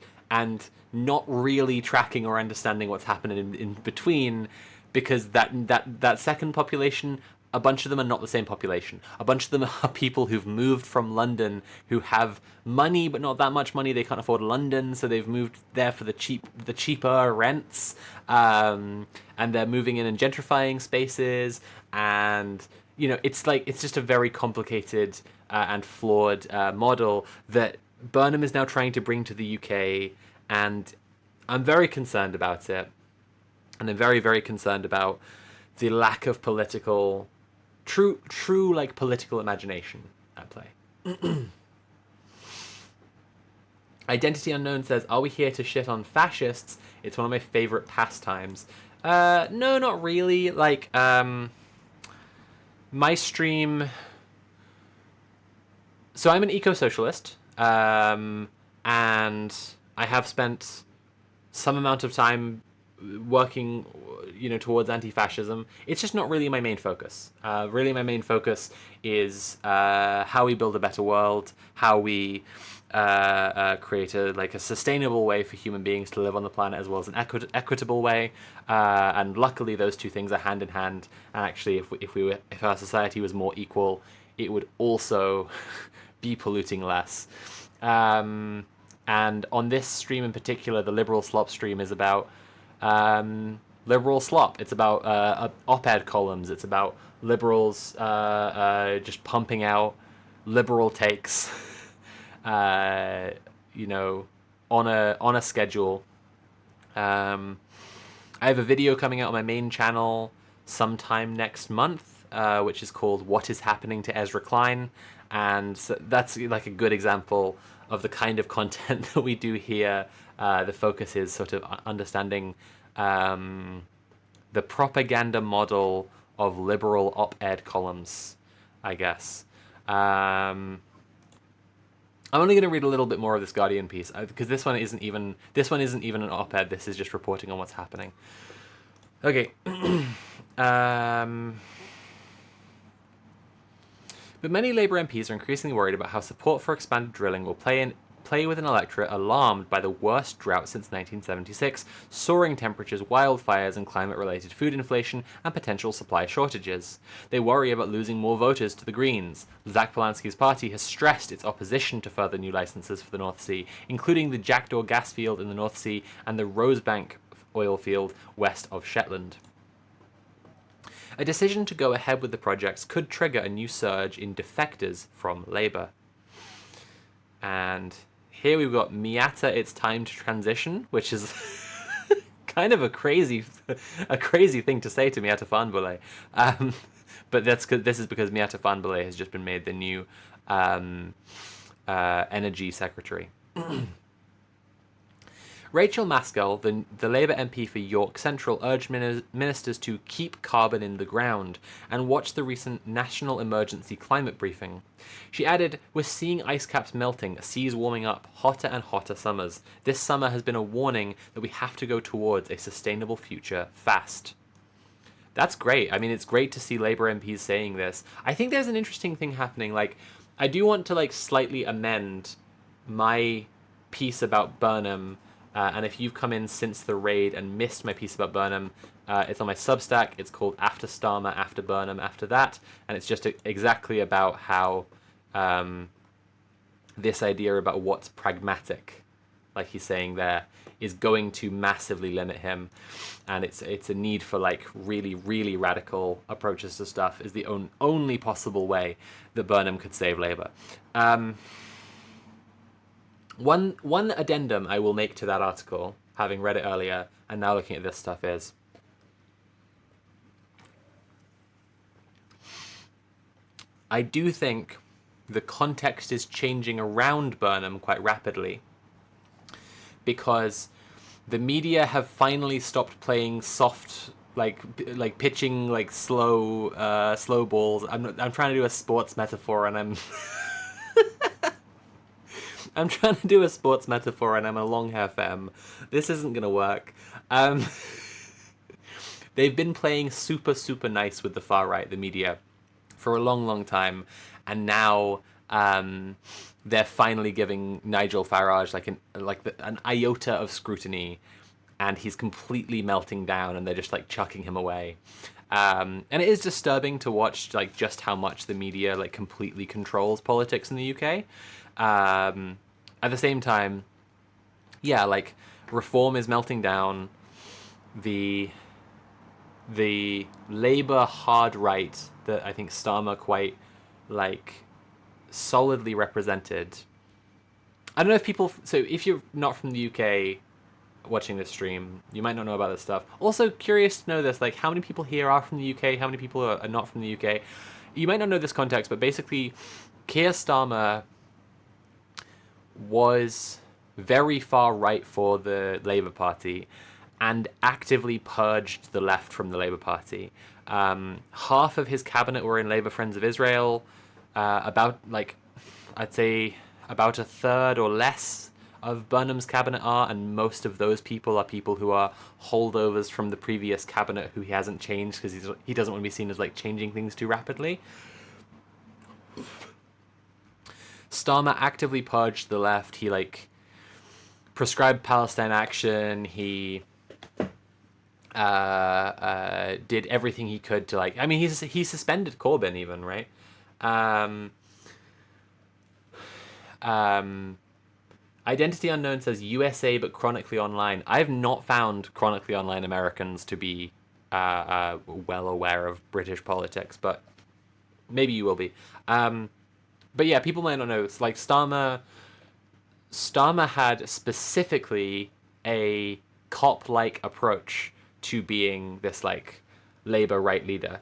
Speaker 1: not really tracking or understanding what's happening in between, because that second population, a bunch of them are not the same population. A bunch of them are people who've moved from London, who have money but not that much money. They can't afford London, so they've moved there for the cheaper rents, and they're moving in and gentrifying spaces. And it's just a very complicated and flawed model that Burnham is now trying to bring to the UK, and I'm very concerned about it, and I'm very, very concerned about the lack of true like political imagination at play. Identity Unknown says, "Are we here to shit on fascists? It's one of my favorite pastimes." No, not really. Like, my stream. So I'm an eco-socialist, and I have spent some amount of time working, towards anti-fascism. It's just not really my main focus. Really, my main focus is how we build a better world, how we create a sustainable way for human beings to live on the planet, as well as an equitable way. And luckily, those two things are hand in hand. And actually, if our society was more equal, it would also be polluting less. And on this stream in particular, the liberal slop stream is about liberal slop. It's about op-ed columns. It's about liberals just pumping out liberal takes, on a schedule. I have a video coming out on my main channel sometime next month, which is called "What is Happening to Ezra Klein," and so that's like a good example of the kind of content that we do here. The focus is sort of understanding the propaganda model of liberal op-ed columns, I guess. I'm only going to read a little bit more of this Guardian piece, because this one isn't even an op-ed. This is just reporting on what's happening. Okay. But many Labour MPs are increasingly worried about how support for expanded drilling will play with an electorate alarmed by the worst drought since 1976, soaring temperatures, wildfires, and climate-related food inflation, and potential supply shortages. They worry about losing more voters to the Greens. Zach Polanski's party has stressed its opposition to further new licences for the North Sea, including the Jackdaw gas field in the North Sea and the Rosebank oil field west of Shetland. A decision to go ahead with the projects could trigger a new surge in defectors from Labour. And here we've got Miata, it's time to transition, which is kind of a crazy thing to say to Miata Fanbule. But this is because Miata Fanbule has just been made the new energy secretary. Rachel Maskell, the Labour MP for York Central, urged ministers to keep carbon in the ground and watch the recent National Emergency Climate Briefing. She added, "We're seeing ice caps melting, seas warming up, hotter and hotter summers. This summer has been a warning that we have to go towards a sustainable future fast." That's great. I mean, it's great to see Labour MPs saying this. I think there's an interesting thing happening. Like, I do want to slightly amend my piece about Burnham. And if you've come in since the raid and missed my piece about Burnham, it's on my Substack. It's called After Starmer, After Burnham, After That. And it's just exactly about how this idea about what's pragmatic, like he's saying there, is going to massively limit him. And it's a need for really, really radical approaches to stuff is the only possible way that Burnham could save Labour. One addendum I will make to that article, having read it earlier and now looking at this stuff, is I do think the context is changing around Burnham quite rapidly, because the media have finally stopped playing soft, pitching slow balls. I'm trying to do a sports metaphor, and I'm I'm trying to do a sports metaphor, and I'm a long hair femme. This isn't gonna work. they've been playing super, super nice with the far right, the media, for a long, long time, and now they're finally giving Nigel Farage an iota of scrutiny, and he's completely melting down, and they're just like chucking him away. And it is disturbing to watch like just how much the media like completely controls politics in the UK. At the same time, yeah, like reform is melting down. The Labour hard right that I think Starmer quite like solidly represented. I don't know if people. So if you're not from the UK watching this stream, you might not know about this stuff. Also curious to know this, like how many people here are from the UK, how many people are not from the UK. You might not know this context, but basically Keir Starmer was very far right for the Labour Party and actively purged the left from the Labour Party. Half of his cabinet were in Labour Friends of Israel. I'd say about a third or less of Burnham's cabinet are, and most of those people are people who are holdovers from the previous cabinet who he hasn't changed because he doesn't want to be seen as like changing things too rapidly. Starmer actively purged the left. He like prescribed Palestine action. He did everything he could to like. I mean, he suspended Corbyn even, right? Identity Unknown says USA but chronically online. I've not found chronically online Americans to be well aware of British politics, but maybe you will be. But yeah, people might not know. It's like Starmer had specifically a cop-like approach to being this like Labour right leader.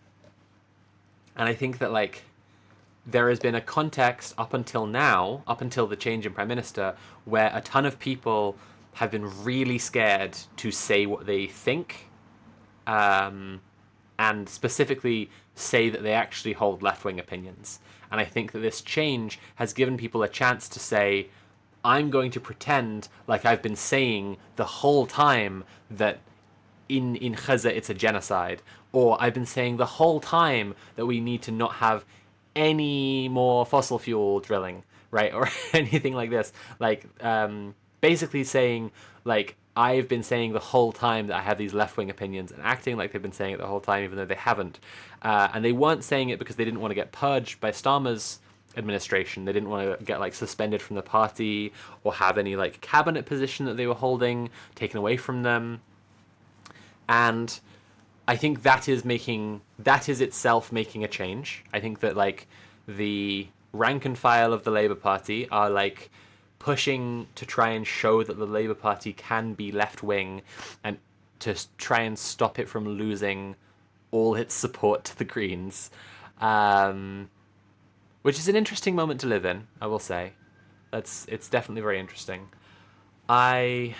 Speaker 1: And I think that like there has been a context up until now, up until the change in Prime Minister, where a ton of people have been really scared to say what they think, and specifically say that they actually hold left-wing opinions. And I think that this change has given people a chance to say, I'm going to pretend like I've been saying the whole time that in Gaza it's a genocide, or I've been saying the whole time that we need to not have any more fossil fuel drilling, right, or anything like this. Like, basically saying, like, I've been saying the whole time that I have these left-wing opinions, and acting like they've been saying it the whole time, even though they haven't. And they weren't saying it because they didn't want to get purged by Starmer's administration. They didn't want to get, like, suspended from the party or have any, like, cabinet position that they were holding taken away from them. And I think that is itself making a change. I think that like the rank and file of the Labour Party are like pushing to try and show that the Labour Party can be left wing and to try and stop it from losing all its support to the Greens, which is an interesting moment to live in, I will say. It's definitely very interesting. I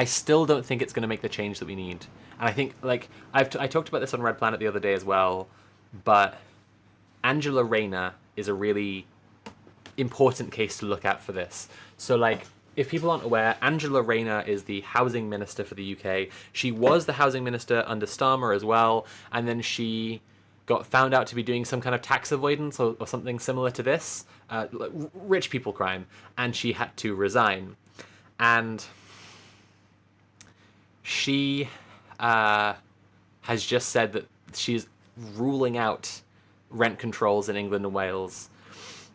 Speaker 1: still don't think it's going to make the change that we need. And I think, like, I talked about this on Red Planet the other day as well, but Angela Rayner is a really important case to look at for this. So, like, if people aren't aware, Angela Rayner is the housing minister for the UK. She was the housing minister under Starmer as well, and then she got found out to be doing some kind of tax avoidance or something similar to this, rich people crime, and she had to resign. And she has just said that she's ruling out rent controls in England and Wales,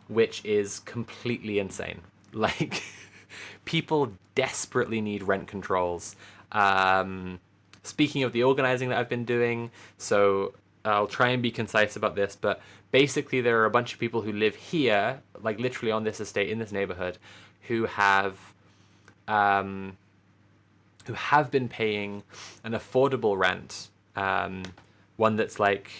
Speaker 1: which is completely insane. Like, people desperately need rent controls. Speaking of the organising that I've been doing, so I'll try and be concise about this, but basically there are a bunch of people who live here, like literally on this estate, in this neighbourhood, who have been paying an affordable rent, one that's like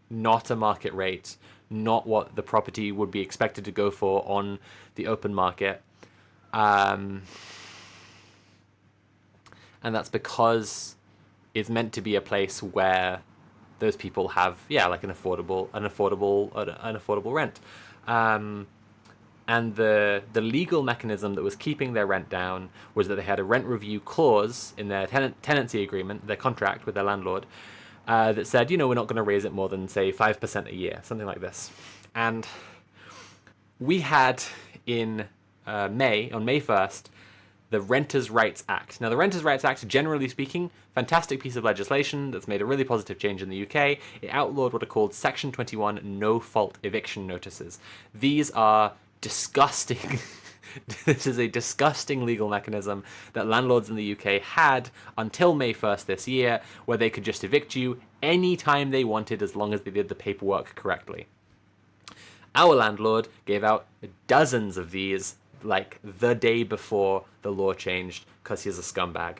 Speaker 1: not a market rate, not what the property would be expected to go for on the open market. And that's because it's meant to be a place where those people have, like an affordable rent. And the legal mechanism that was keeping their rent down was that they had a rent review clause in their tenancy agreement, their contract with their landlord, that said, we're not going to raise it more than, say, 5% a year, something like this. And we had on May 1st, the Renters' Rights Act. Now, the Renters' Rights Act, generally speaking, fantastic piece of legislation that's made a really positive change in the UK. It outlawed what are called Section 21 no-fault eviction notices. These are disgusting. This is a disgusting legal mechanism that landlords in the UK had until May 1st this year, where they could just evict you anytime they wanted as long as they did the paperwork correctly. Our landlord gave out dozens of these like the day before the law changed because he's a scumbag.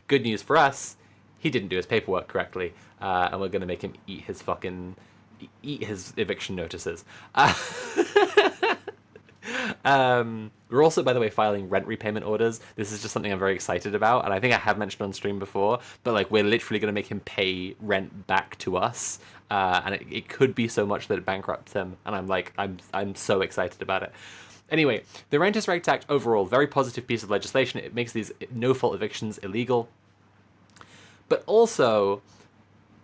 Speaker 1: Good news for us, he didn't do his paperwork correctly, and we're going to make him eat his eviction notices. We're also, by the way, filing rent repayment orders. This is just something I'm very excited about, and I think I have mentioned on stream before, but like we're literally going to make him pay rent back to us, and it could be so much that it bankrupts him, and I'm so excited about it. Anyway, the Renters' Rights Act overall, very positive piece of legislation. It makes these no-fault evictions illegal, but also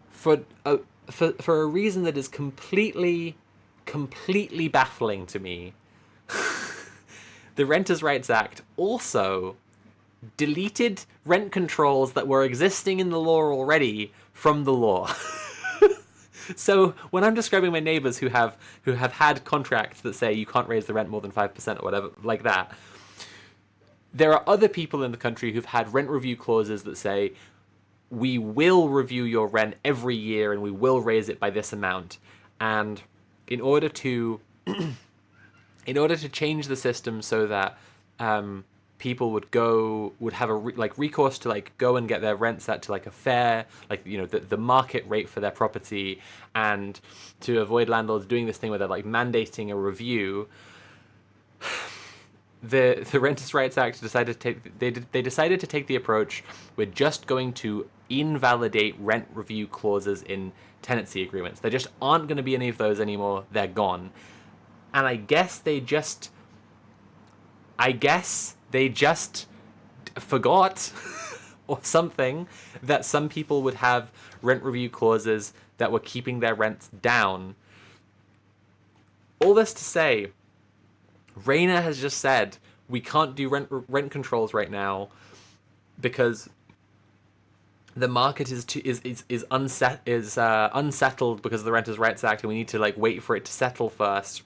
Speaker 1: for a reason that is completely baffling to me. The Renters' Rights Act also deleted rent controls that were existing in the law already from the law. So when I'm describing my neighbors who have had contracts that say you can't raise the rent more than 5% or whatever like that, there are other people in the country who've had rent review clauses that say we will review your rent every year and we will raise it by this amount. And in order to change the system so that people would have recourse to like go and get their rent set to like a fair, like, the market rate for their property, and to avoid landlords doing this thing where they're like mandating a review, the Renters' Rights Act decided to take the approach, we're just going to invalidate rent review clauses in tenancy agreements. There just aren't going to be any of those anymore. They're gone. And I guess they just forgot or something that some people would have rent review clauses that were keeping their rents down. All this to say, Raina has just said we can't do rent controls right now because the market is unsettled because of the Renters' Rights Act, and we need to like wait for it to settle first.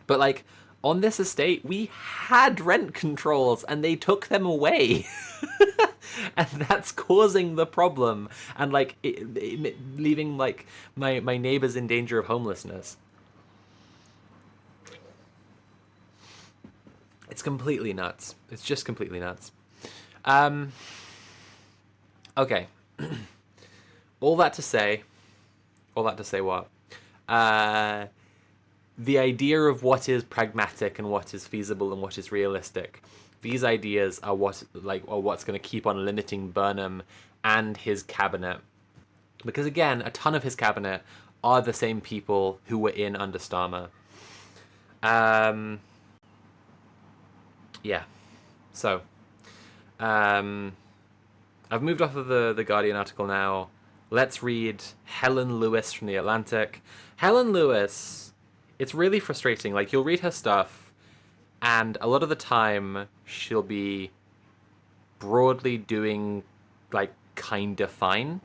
Speaker 1: But like on this estate, we had rent controls and they took them away. And that's causing the problem, and like leaving like my neighbors in danger of homelessness. It's completely nuts. It's just completely nuts. Okay. All that to say what? The idea of what is pragmatic and what is feasible and what is realistic. These ideas are what's going to keep on limiting Burnham and his cabinet. Because again, a ton of his cabinet are the same people who were in under Starmer. Yeah. So, I've moved off of the Guardian article now. Let's read Helen Lewis from The Atlantic. Helen Lewis, it's really frustrating. Like, you'll read her stuff, and a lot of the time, she'll be broadly doing, like, kinda fine.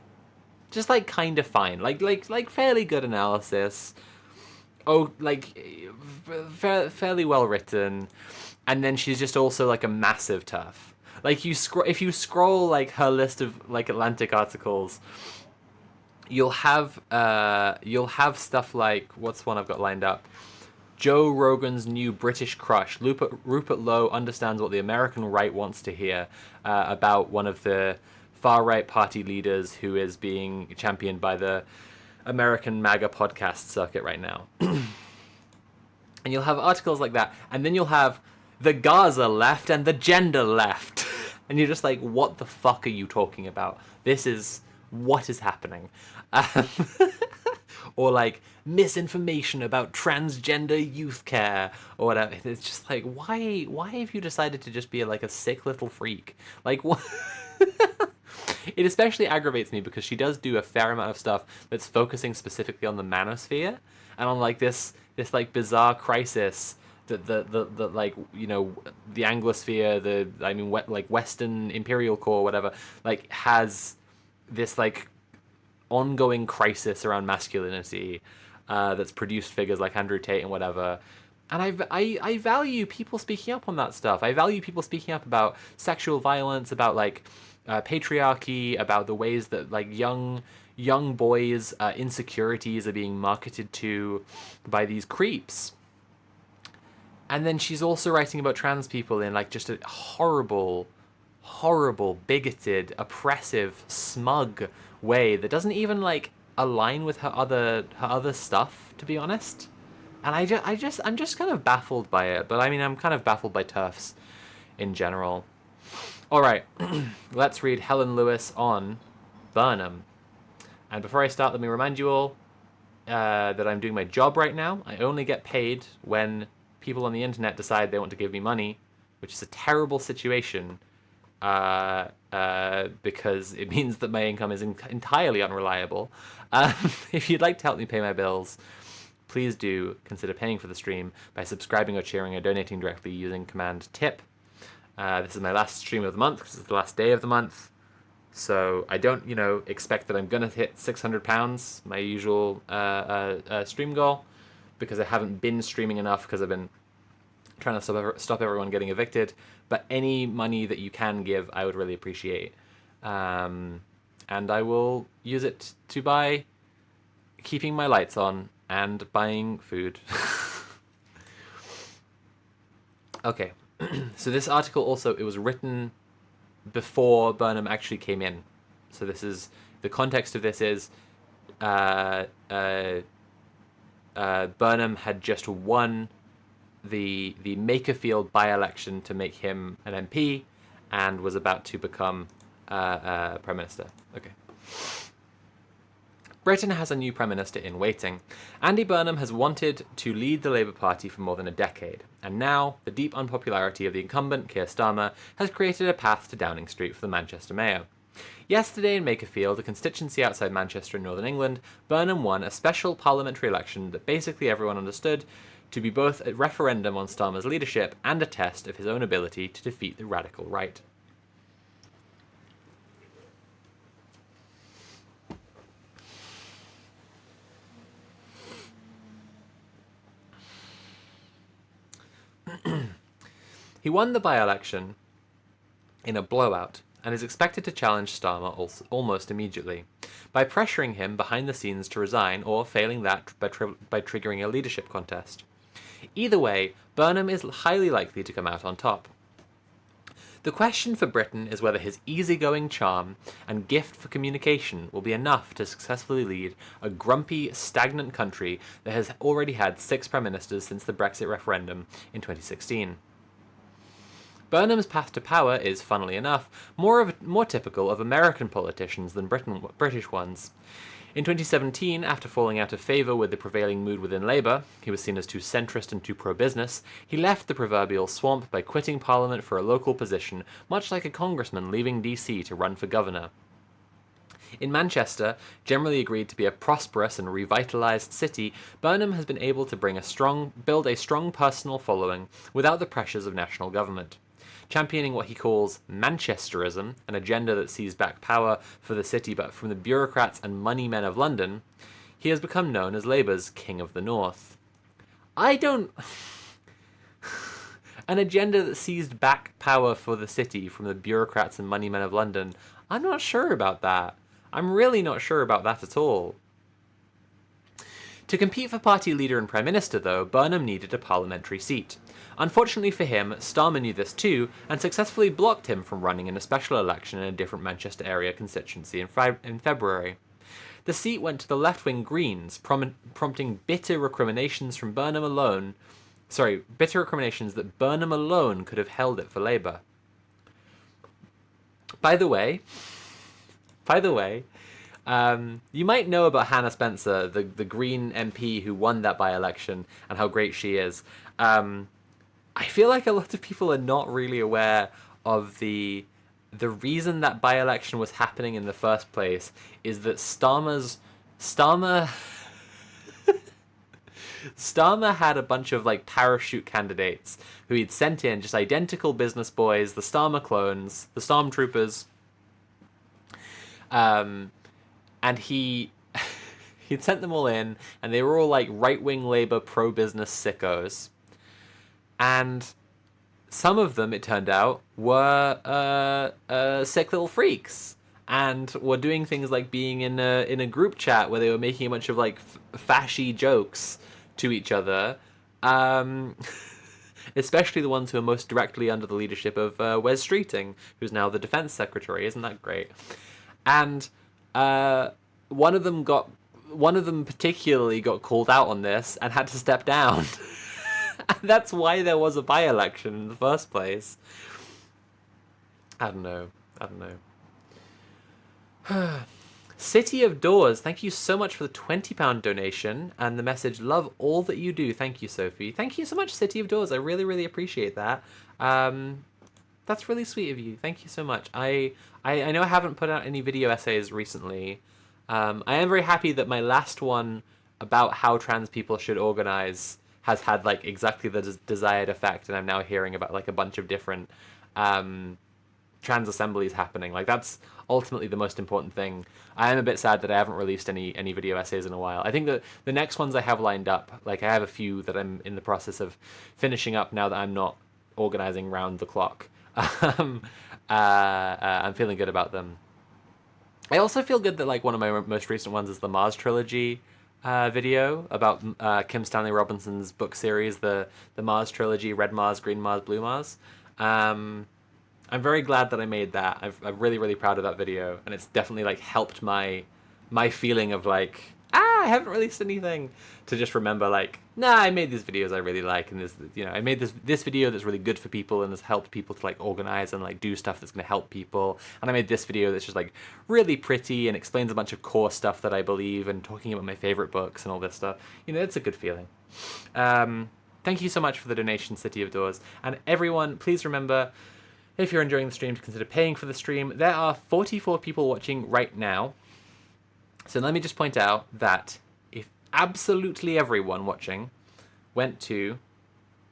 Speaker 1: Just, like, kinda fine. Like fairly good analysis. Oh, like, fairly well written. And then she's just also, like, a massive tough. Like, if you scroll, like, her list of, like, Atlantic articles, you'll have stuff like, what's one I've got lined up? Joe Rogan's new British crush. Rupert Lowe understands what the American right wants to hear about one of the far-right party leaders who is being championed by the American MAGA podcast circuit right now. And you'll have articles like that, and then you'll have the Gaza left and the gender left. And you're just like, what the fuck are you talking about? What is happening? or like misinformation about transgender youth care or whatever. It's just like, why have you decided to just be like a sick little freak? Like, what? It especially aggravates me because she does do a fair amount of stuff that's focusing specifically on the manosphere and on like this like bizarre crisis that the like, you know, the Anglosphere, like Western Imperial Core, whatever, like has this like ongoing crisis around masculinity that's produced figures like Andrew Tate and whatever. And I value people speaking up on that stuff. I value people speaking up about sexual violence, about like patriarchy, about the ways that like young boys' insecurities are being marketed to by these creeps. And then she's also writing about trans people in like just a horrible, bigoted, oppressive, smug way that doesn't even like align with her other stuff, to be honest. And I'm just kind of baffled by it. But I mean, I'm kind of baffled by TERFs in general. All right, let's read Helen Lewis on Burnham. And before I start, let me remind you all that I'm doing my job right now. I only get paid when people on the internet decide they want to give me money, which is a terrible situation because it means that my income is entirely unreliable. If you'd like to help me pay my bills, please do consider paying for the stream by subscribing or cheering or donating directly using command TIP. This is my last stream of the month because it's the last day of the month. So I don't, you know, expect that I'm going to hit £600, my usual stream goal, because I haven't been streaming enough because I've been trying to stop everyone getting evicted. But any money that you can give, I would really appreciate. And I will use it to buy keeping my lights on and buying food. Okay. So this article also, it was written before Burnham actually came in. So this is, the context of this is Burnham had just won the Makerfield by-election to make him an MP and was about to become Prime Minister. Okay. Britain has a new Prime Minister in waiting. Andy Burnham has wanted to lead the Labour Party for more than a decade, and now the deep unpopularity of the incumbent, Keir Starmer, has created a path to Downing Street for the Manchester mayor. Yesterday in Makerfield, a constituency outside Manchester in northern England, Burnham won a special parliamentary election that basically everyone understood to be both a referendum on Starmer's leadership and a test of his own ability to defeat the radical right. He won the by-election in a blowout and is expected to challenge Starmer almost immediately, by pressuring him behind the scenes to resign or, failing that, by triggering a leadership contest. Either way, Burnham is highly likely to come out on top. The question for Britain is whether his easygoing charm and gift for communication will be enough to successfully lead a grumpy, stagnant country that has already had 6 prime ministers since the Brexit referendum in 2016. Burnham's path to power is, funnily enough, more typical of American politicians than British ones. In 2017, after falling out of favour with the prevailing mood within Labour, he was seen as too centrist and too pro-business, he left the proverbial swamp by quitting Parliament for a local position, much like a congressman leaving DC to run for governor. In Manchester, generally agreed to be a prosperous and revitalised city, Burnham has been able to build a strong personal following without the pressures of national government. Championing what he calls Manchesterism, an agenda that sees back power for the city but from the bureaucrats and money men of London, he has become known as Labour's King of the North. An agenda that seized back power for the city from the bureaucrats and money men of London. I'm not sure about that. I'm really not sure about that at all. To compete for party leader and prime minister, though, Burnham needed a parliamentary seat. Unfortunately for him, Starmer knew this too, and successfully blocked him from running in a special election in a different Manchester area constituency in February. The seat went to the left-wing Greens, prompting bitter recriminations that Burnham alone could have held it for Labour. By the way, You might know about Hannah Spencer, the Green MP who won that by-election, and how great she is. I feel like a lot of people are not really aware of the reason that by-election was happening in the first place is that Starmer Starmer had a bunch of like parachute candidates who he'd sent in, just identical business boys, the Starmer clones, the Stormtroopers, and he'd sent them all in, and they were all like right-wing Labour pro-business sickos, and some of them, it turned out, were sick little freaks, and were doing things like being in a group chat where they were making a bunch of like fashy jokes to each other, especially the ones who are most directly under the leadership of Wes Streeting, who's now the Defence Secretary. Isn't that great? And one of them particularly got called out on this and had to step down. And that's why there was a by-election in the first place. I don't know. City of Doors, thank you so much for the £20 donation and the message, love all that you do. Thank you, Sophie. Thank you so much, City of Doors. I really, really appreciate that. That's really sweet of you. Thank you so much. I know I haven't put out any video essays recently. I am very happy that my last one about how trans people should organize has had like exactly the desired effect, and I'm now hearing about like a bunch of different trans assemblies happening. Like that's ultimately the most important thing. I am a bit sad that I haven't released any video essays in a while. I think that the next ones I have lined up, like I have a few that I'm in the process of finishing up now that I'm not organizing round the clock. I'm feeling good about them. I also feel good that like one of my most recent ones is the Mars trilogy video about Kim Stanley Robinson's book series, the Mars trilogy, Red Mars, Green Mars, Blue Mars. I'm very glad that I made that. I'm really, really proud of that video, and it's definitely like helped my feeling of like, I haven't released anything, to just remember like, nah, I made these videos I really like, and this, you know, I made this video that's really good for people and has helped people to like organize and like do stuff that's going to help people, and I made this video that's just like really pretty and explains a bunch of core stuff that I believe and talking about my favorite books and all this stuff. You know, it's a good feeling. Thank you so much for the donation, City of Doors, and everyone, please remember, if you're enjoying the stream, to consider paying for the stream. There are 44 people watching right now. So let me just point out that if absolutely everyone watching went to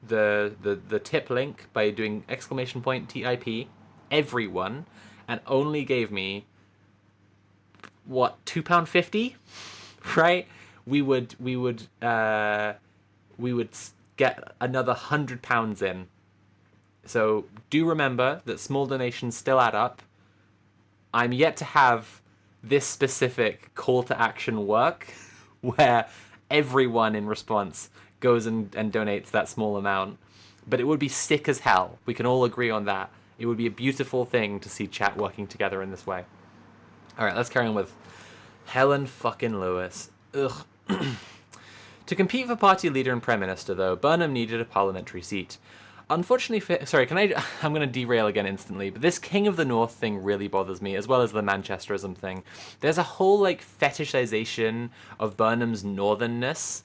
Speaker 1: the tip link by doing !TIP, everyone, and only gave me, what, £2.50, right? We would get another £100 in. So do remember that small donations still add up. I'm yet to have this specific call to action work where everyone in response goes and donates that small amount. But it would be sick as hell. We can all agree on that. It would be a beautiful thing to see chat working together in this way. All right, let's carry on with Helen fucking Lewis. Ugh. To compete for party leader and prime minister, though, Burnham needed a parliamentary seat. Unfortunately, I'm going to derail again instantly, but this King of the North thing really bothers me, as well as the Manchesterism thing. There's a whole, like, fetishization of Burnham's northernness.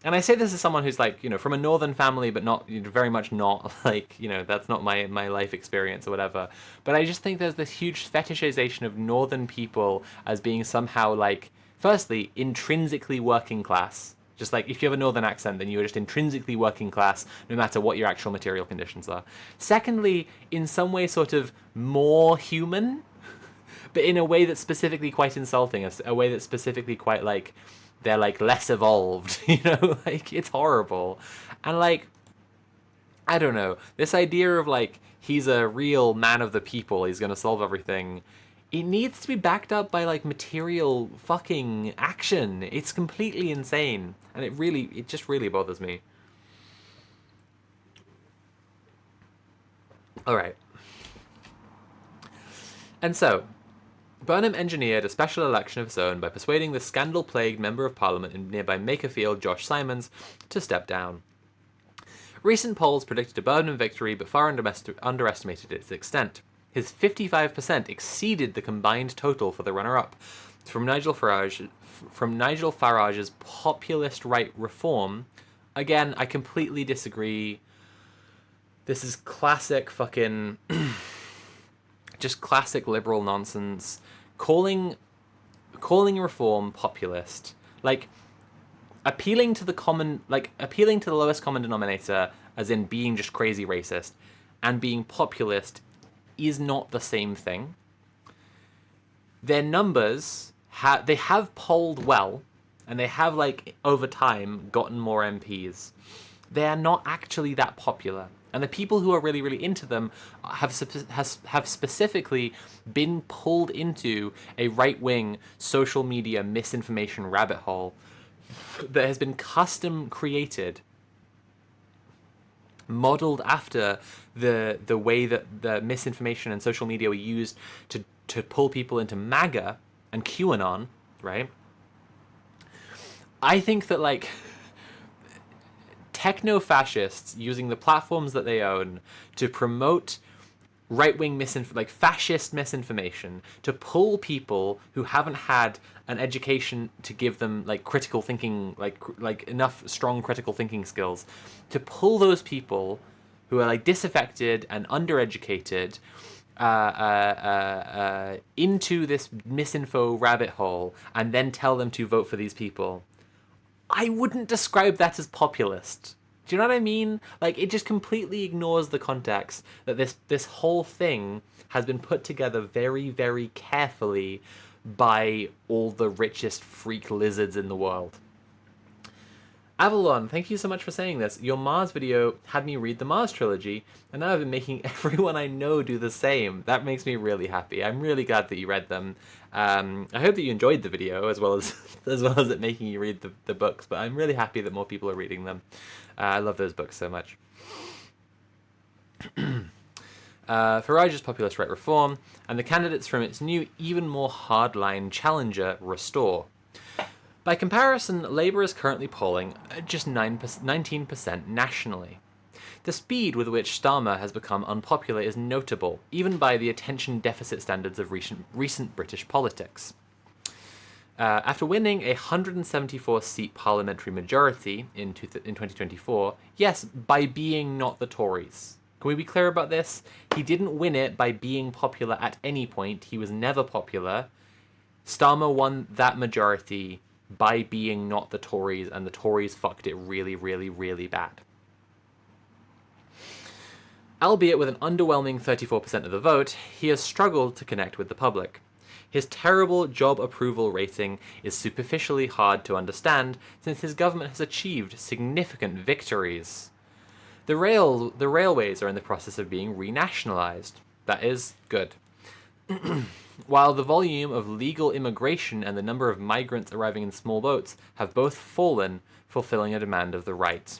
Speaker 1: And I say this as someone who's, like, you know, from a northern family, but not, you know, very much not, like, you know, that's not my life experience or whatever. But I just think there's this huge fetishization of northern people as being somehow, like, firstly, intrinsically working class. Just like, if you have a northern accent, then you're just intrinsically working class, no matter what your actual material conditions are. Secondly, in some way sort of more human, but in a way that's specifically quite insulting, a way that's specifically quite, like, they're, like, less evolved, you know? Like, it's horrible. And, like, I don't know, this idea of, like, he's a real man of the people, he's gonna solve everything, it needs to be backed up by, like, material fucking action. It's completely insane. And it just really bothers me. Alright. And so, Burnham engineered a special election of his own by persuading the scandal-plagued Member of Parliament in nearby Makerfield, Josh Simons, to step down. Recent polls predicted a Burnham victory, but far underestimated its extent. His 55% exceeded the combined total for the runner-up. from Nigel Farage's populist right reform. Again, I completely disagree. This is classic fucking just classic liberal nonsense. Calling reform populist, like appealing to the lowest common denominator, as in being just crazy racist, and being populist is not the same thing. Their numbers they have polled well, and they have like over time gotten more MPs. They are not actually that popular. And the people who are really, really into them have specifically been pulled into a right-wing social media misinformation rabbit hole that has been custom created, modeled after the way that the misinformation and social media were used to pull people into MAGA and QAnon, right? I think that, like, techno-fascists using the platforms that they own to promote right-wing fascist misinformation, to pull people who haven't had an education to give them like critical thinking, like enough strong critical thinking skills, to pull those people who are like disaffected and undereducated into this misinfo rabbit hole, and then tell them to vote for these people. I wouldn't describe that as populist. Do you know what I mean? Like, it just completely ignores the context that this whole thing has been put together very, very carefully by all the richest freak lizards in the world. Avalon, thank you so much for saying this. Your Mars video had me read the Mars trilogy, and now I've been making everyone I know do the same. That makes me really happy. I'm really glad that you read them. I hope that you enjoyed the video as well as it making you read the books, but I'm really happy that more people are reading them. I love those books so much. Farage's populist right reform, and the candidates from its new, even more hardline challenger, Restore. By comparison, Labour is currently polling at just 19% nationally. The speed with which Starmer has become unpopular is notable, even by the attention deficit standards of recent British politics. After winning a 174-seat parliamentary majority in 2024, yes, by being not the Tories. Can we be clear about this? He didn't win it by being popular at any point. He was never popular. Starmer won that majority by being not the Tories, and the Tories fucked it really, really, really bad. Albeit with an underwhelming 34% of the vote, he has struggled to connect with the public. His terrible job approval rating is superficially hard to understand, since his government has achieved significant victories. The railways are in the process of being renationalised. That is good. While the volume of legal immigration and the number of migrants arriving in small boats have both fallen, fulfilling a demand of the right.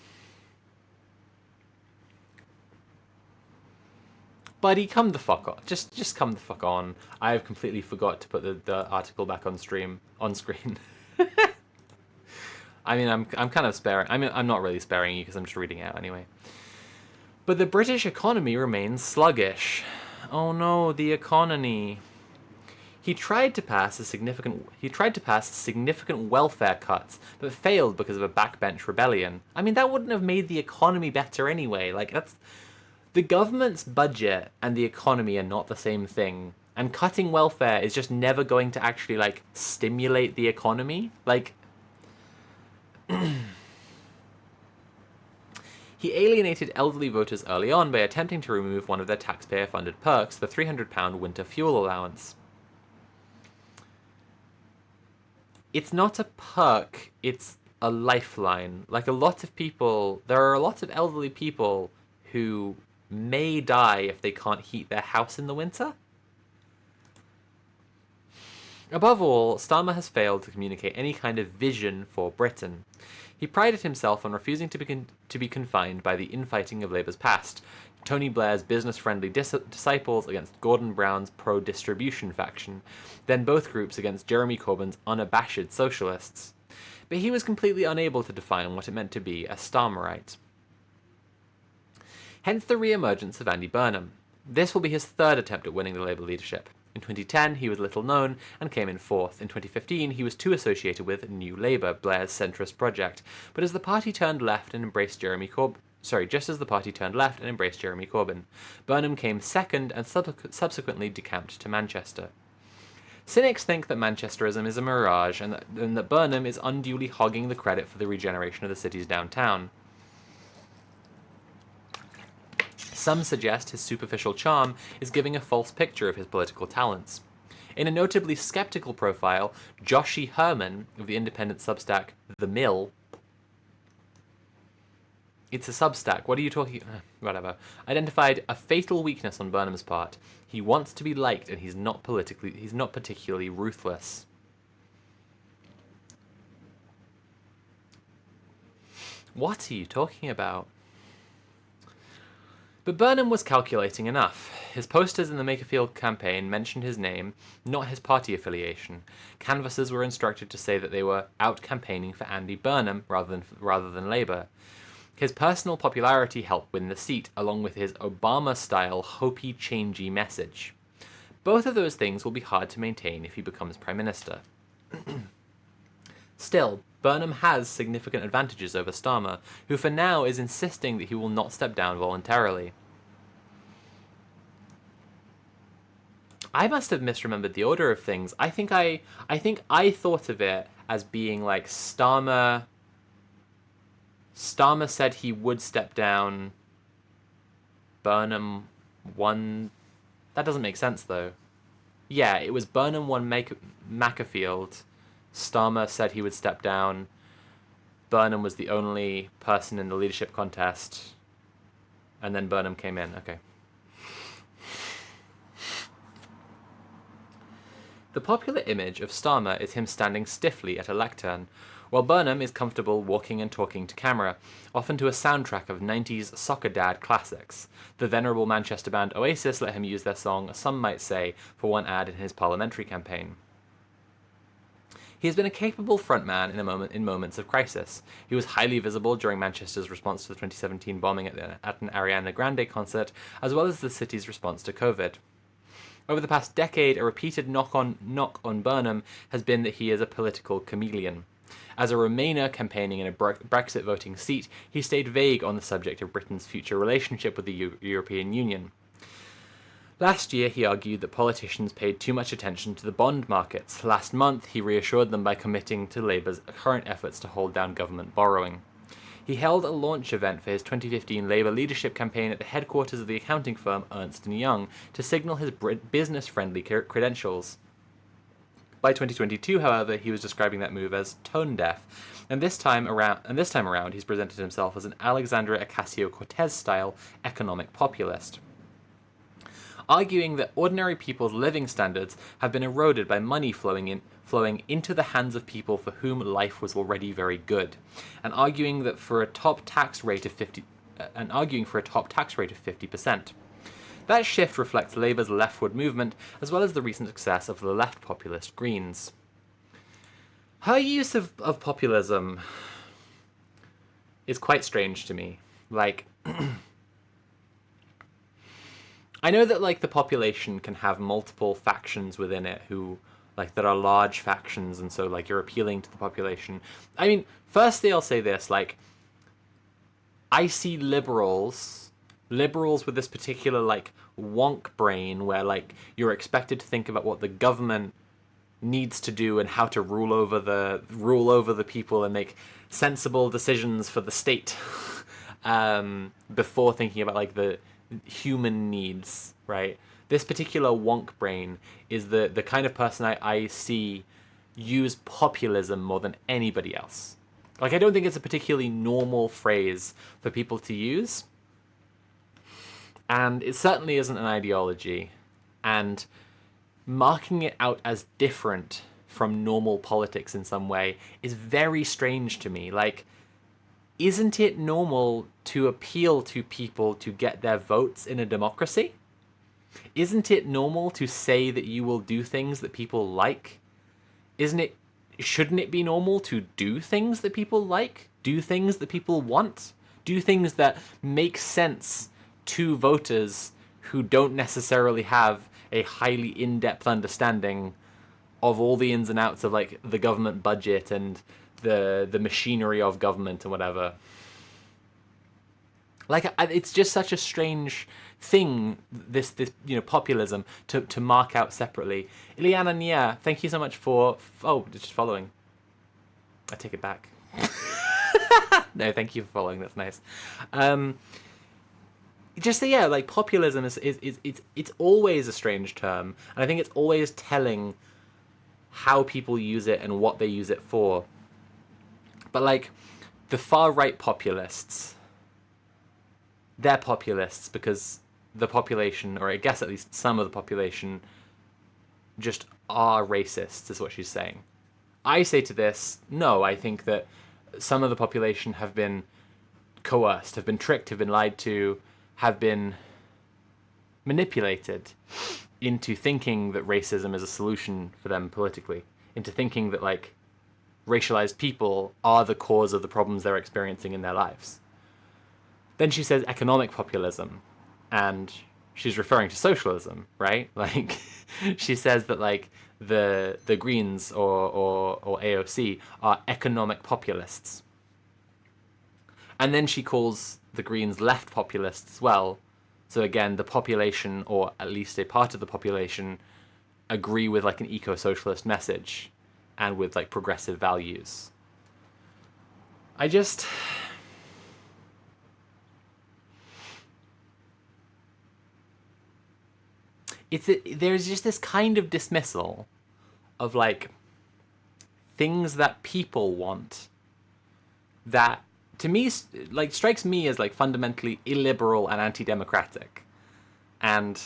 Speaker 1: Buddy, come the fuck on. Just come the fuck on. I have completely forgot to put the article back on screen. I mean, I'm kind of sparing. I mean, I'm not really sparing you because I'm just reading it out anyway. But the British economy remains sluggish. Oh no, the economy. He tried to pass significant welfare cuts, but failed because of a backbench rebellion. I mean, that wouldn't have made the economy better anyway. Like, that's... The government's budget and the economy are not the same thing. And cutting welfare is just never going to actually, like, stimulate the economy. Like... He alienated elderly voters early on by attempting to remove one of their taxpayer-funded perks, the £300 winter fuel allowance. It's not a perk, it's a lifeline. Like, a lot of people... There are a lot of elderly people who may die if they can't heat their house in the winter. Above all, Starmer has failed to communicate any kind of vision for Britain. He prided himself on refusing to be confined by the infighting of Labour's past, Tony Blair's business-friendly disciples against Gordon Brown's pro-distribution faction, then both groups against Jeremy Corbyn's unabashed socialists. But he was completely unable to define what it meant to be a Starmerite. Hence the re-emergence of Andy Burnham. This will be his third attempt at winning the Labour leadership. In 2010, he was little known and came in fourth. In 2015, he was too associated with New Labour, Blair's centrist project. But as the party turned left and embraced just as the party turned left and embraced Jeremy Corbyn, Burnham came second and subsequently decamped to Manchester. Cynics think that Manchesterism is a mirage and that Burnham is unduly hogging the credit for the regeneration of the city's downtown. Some suggest his superficial charm is giving a false picture of his political talents. In a notably skeptical profile, Joshi Herman of the independent Substack The Mill, it's a Substack, what are you talking... whatever. Identified a fatal weakness on Burnham's part. He wants to be liked and he's not particularly ruthless. What are you talking about? But Burnham was calculating enough. His posters in the Makerfield campaign mentioned his name, not his party affiliation. Canvassers were instructed to say that they were out campaigning for Andy Burnham rather than Labour. His personal popularity helped win the seat, along with his Obama-style hopey, changey message. Both of those things will be hard to maintain if he becomes Prime Minister. Still, Burnham has significant advantages over Starmer, who for now is insisting that he will not step down voluntarily. I must have misremembered the order of things. I think I thought of it as being like Starmer said he would step down. Burnham won. That doesn't make sense though. Yeah, it was Burnham won Makerfield. Starmer said he would step down. Burnham was the only person in the leadership contest. And then Burnham came in. Okay. The popular image of Starmer is him standing stiffly at a lectern, while Burnham is comfortable walking and talking to camera, often to a soundtrack of 90s soccer dad classics. The venerable Manchester band Oasis let him use their song, Some Might Say, for one ad in his parliamentary campaign. He has been a capable frontman in moments of crisis. He was highly visible during Manchester's response to the 2017 bombing at an Ariana Grande concert, as well as the city's response to COVID. Over the past decade, a repeated knock on Burnham has been that he is a political chameleon. As a Remainer campaigning in a Brexit voting seat, he stayed vague on the subject of Britain's future relationship with the European Union. Last year, he argued that politicians paid too much attention to the bond markets. Last month, he reassured them by committing to Labour's current efforts to hold down government borrowing. He held a launch event for his 2015 Labour leadership campaign at the headquarters of the accounting firm Ernst & Young to signal his business-friendly credentials. By 2022, however, he was describing that move as tone-deaf, and this time around, he's presented himself as an Alexandria Ocasio-Cortez-style economic populist, arguing that ordinary people's living standards have been eroded by money flowing into the hands of people for whom life was already very good, and arguing for a top tax rate of 50%. That shift reflects Labour's leftward movement, as well as the recent success of the left populist Greens. Her use of populism is quite strange to me. Like, I know that, like, the population can have multiple factions within it who, like, that are large factions, and so, like, you're appealing to the population. I mean, firstly, I'll say this, like, I see liberals with this particular, like, wonk brain where, like, you're expected to think about what the government needs to do and how to rule over the people and make sensible decisions for the state before thinking about, like, the human needs, right? This particular wonk brain is the kind of person I see use populism more than anybody else. Like, I don't think it's a particularly normal phrase for people to use, and it certainly isn't an ideology, and marking it out as different from normal politics in some way is very strange to me. Like, isn't it normal to appeal to people to get their votes in a democracy? Isn't it normal to say that you will do things that people like? Shouldn't it be normal to do things that people like? Do things that people want? Do things that make sense to voters who don't necessarily have a highly in-depth understanding of all the ins and outs of like the government budget and the machinery of government and whatever. Like, it's just such a strange thing, this populism to mark out separately. Ileana Nia, thank you so much for just following. I take it back. No, thank you for following. That's nice. Just yeah, like populism is it's always a strange term, and I think it's always telling how people use it and what they use it for. But like the far right populists, they're populists because the population, or I guess at least some of the population, just are racists, is what she's saying. I say to this, no, I think that some of the population have been coerced, have been tricked, have been lied to, have been manipulated into thinking that racism is a solution for them politically, into thinking that like racialized people are the cause of the problems they're experiencing in their lives. Then she says economic populism, and she's referring to socialism, right? Like, she says that like the Greens or AOC are economic populists. And then she calls the Greens left populists as well. So again, the population, or at least a part of the population, agree with like an eco-socialist message and with like progressive values. There's just this kind of dismissal of like things that people want that to me like strikes me as like fundamentally illiberal and anti-democratic. And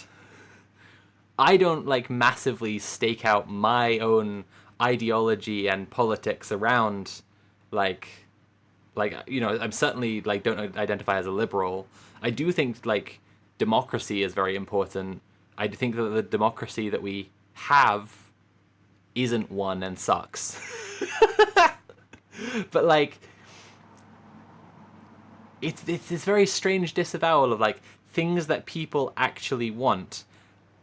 Speaker 1: I don't like massively stake out my own ideology and politics around like I'm certainly like don't identify as a liberal. I do think like democracy is very important. I think that the democracy that we have isn't one and sucks. But like it's this very strange disavowal of like things that people actually want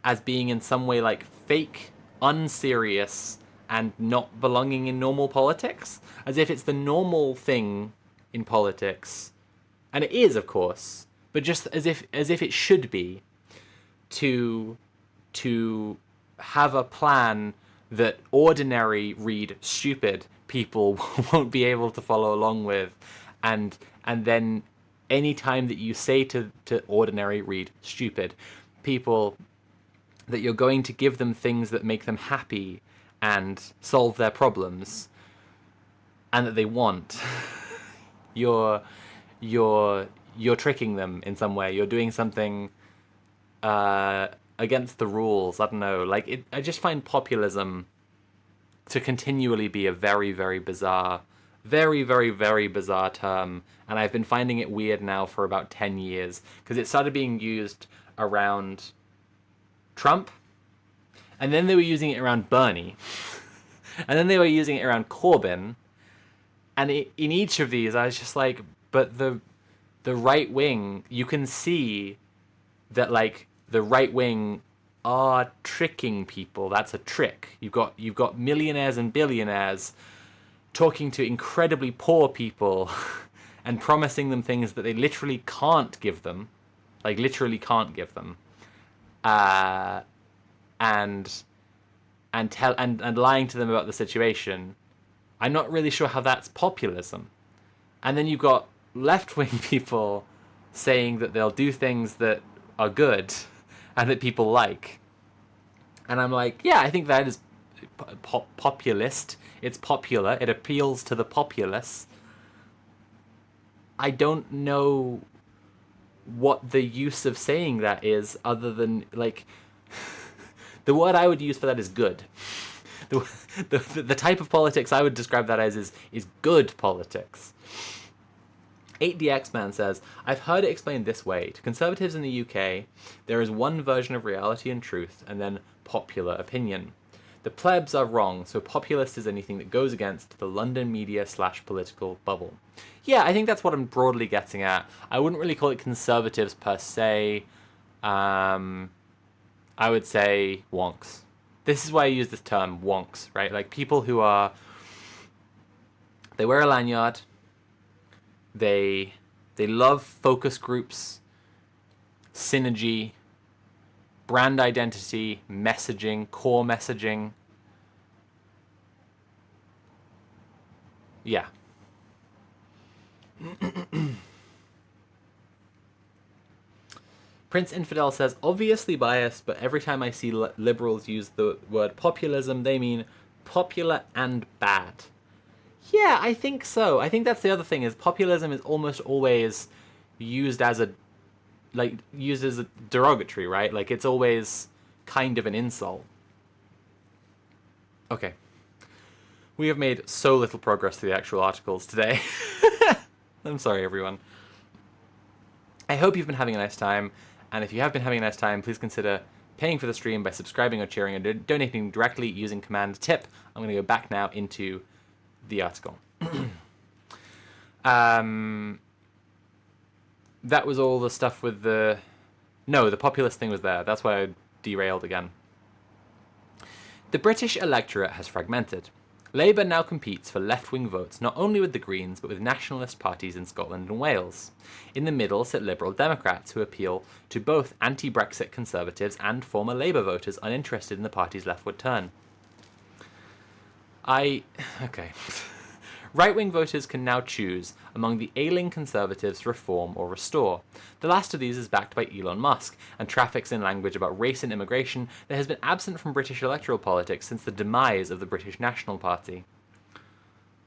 Speaker 1: as being in some way like fake, unserious, and not belonging in normal politics, as if it's the normal thing in politics, and it is, of course, but just as if it should be to have a plan that ordinary read stupid people won't be able to follow along with, and then any time that you say to ordinary read stupid people that you're going to give them things that make them happy and solve their problems and that they want, you're tricking them in some way. You're doing something against the rules. I don't know. Like I just find populism to continually be a very, very bizarre, very, very, very bizarre term, and I've been finding it weird now for about 10 years because it started being used around Trump, and then they were using it around Bernie, and then they were using it around Corbyn, and in each of these I was just like, but the right wing, you can see that like the right wing are tricking people. That's a trick. You've got millionaires and billionaires talking to incredibly poor people and promising them things that they literally can't give them, like literally can't give them, and lying to them about the situation. I'm not really sure how that's populism. And then you've got left-wing people saying that they'll do things that are good and that people like. And I'm like, yeah, I think that is populist. It's popular. It appeals to the populace. I don't know what the use of saying that is, other than like the word I would use for that is good. The type of politics I would describe that as is good politics. 8DX Man says, I've heard it explained this way. To conservatives in the UK, there is one version of reality and truth, and then popular opinion. The plebs are wrong, so populist is anything that goes against the London media / political bubble. Yeah, I think that's what I'm broadly getting at. I wouldn't really call it conservatives per se. I I would say wonks. This is why I use this term, wonks, right? Like people who are, they wear a lanyard, they love focus groups, synergy, brand identity, messaging, core messaging. Yeah. Prince Infidel says, obviously biased, but every time I see liberals use the word populism, they mean popular and bad. Yeah, I think so. I think that's the other thing, is populism is almost always used as a derogatory, right? Like it's always kind of an insult. Okay. We have made so little progress to the actual articles today. I'm sorry, everyone. I hope you've been having a nice time, and if you have been having a nice time, please consider paying for the stream by subscribing or cheering or donating directly using command tip. I'm going to go back now into the article. That was all the stuff with the... No, the populist thing was there. That's why I derailed again. The British electorate has fragmented. Labour now competes for left-wing votes not only with the Greens but with nationalist parties in Scotland and Wales. In the middle sit Liberal Democrats who appeal to both anti-Brexit Conservatives and former Labour voters uninterested in the party's leftward turn. Okay. Right-wing voters can now choose among the ailing Conservatives, Reform or Restore. The last of these is backed by Elon Musk and traffics in language about race and immigration that has been absent from British electoral politics since the demise of the British National Party.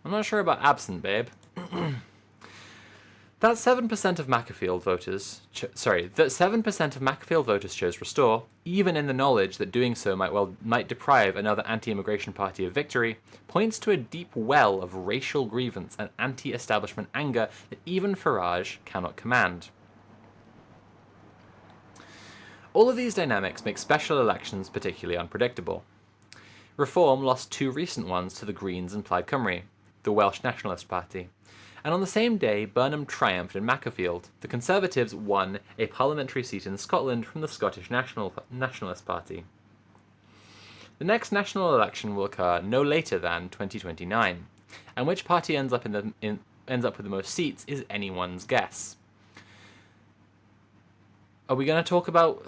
Speaker 1: I'm not sure about absent, babe. That 7% of Macclesfield voters chose Restore, even in the knowledge that doing so might deprive another anti-immigration party of victory, points to a deep well of racial grievance and anti-establishment anger that even Farage cannot command. All of these dynamics make special elections particularly unpredictable. Reform lost two recent ones to the Greens and Plaid Cymru, the Welsh Nationalist Party. And on the same day, Burnham triumphed in Macclesfield. The Conservatives won a parliamentary seat in Scotland from the Scottish Nationalist Party. The next national election will occur no later than 2029, and which party ends up with the most seats is anyone's guess. Are we going to talk about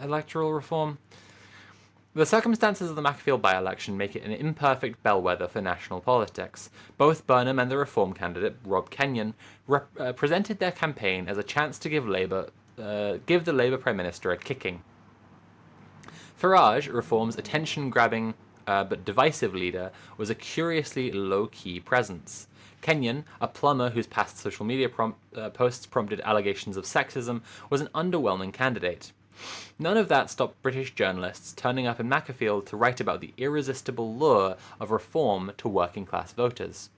Speaker 1: electoral reform? The circumstances of the Macclesfield by-election make it an imperfect bellwether for national politics. Both Burnham and the Reform candidate, Rob Kenyon, presented their campaign as a chance to give the Labour Prime Minister a kicking. Farage, Reform's attention-grabbing but divisive leader, was a curiously low-key presence. Kenyon, a plumber whose past social media posts prompted allegations of sexism, was an underwhelming candidate. None of that stopped British journalists turning up in Macclesfield to write about the irresistible lure of reform to working-class voters.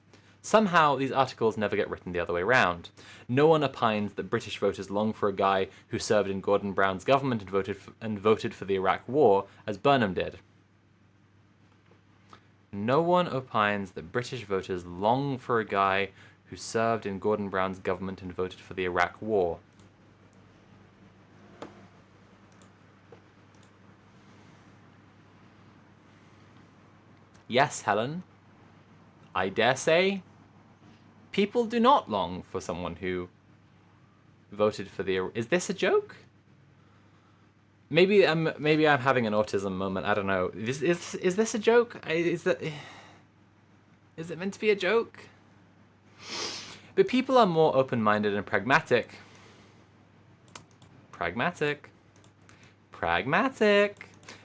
Speaker 1: Somehow, these articles never get written the other way round. No one opines that British voters long for a guy who served in Gordon Brown's government and voted for the Iraq War, as Burnham did. No one opines that British voters long for a guy who served in Gordon Brown's government and voted for the Iraq War. Yes, Helen. I dare say, people do not long for someone who voted for the... Is this a joke? Maybe I'm having an autism moment. I don't know. Is this a joke? Is it meant to be a joke? But people are more open-minded and pragmatic. Pragmatic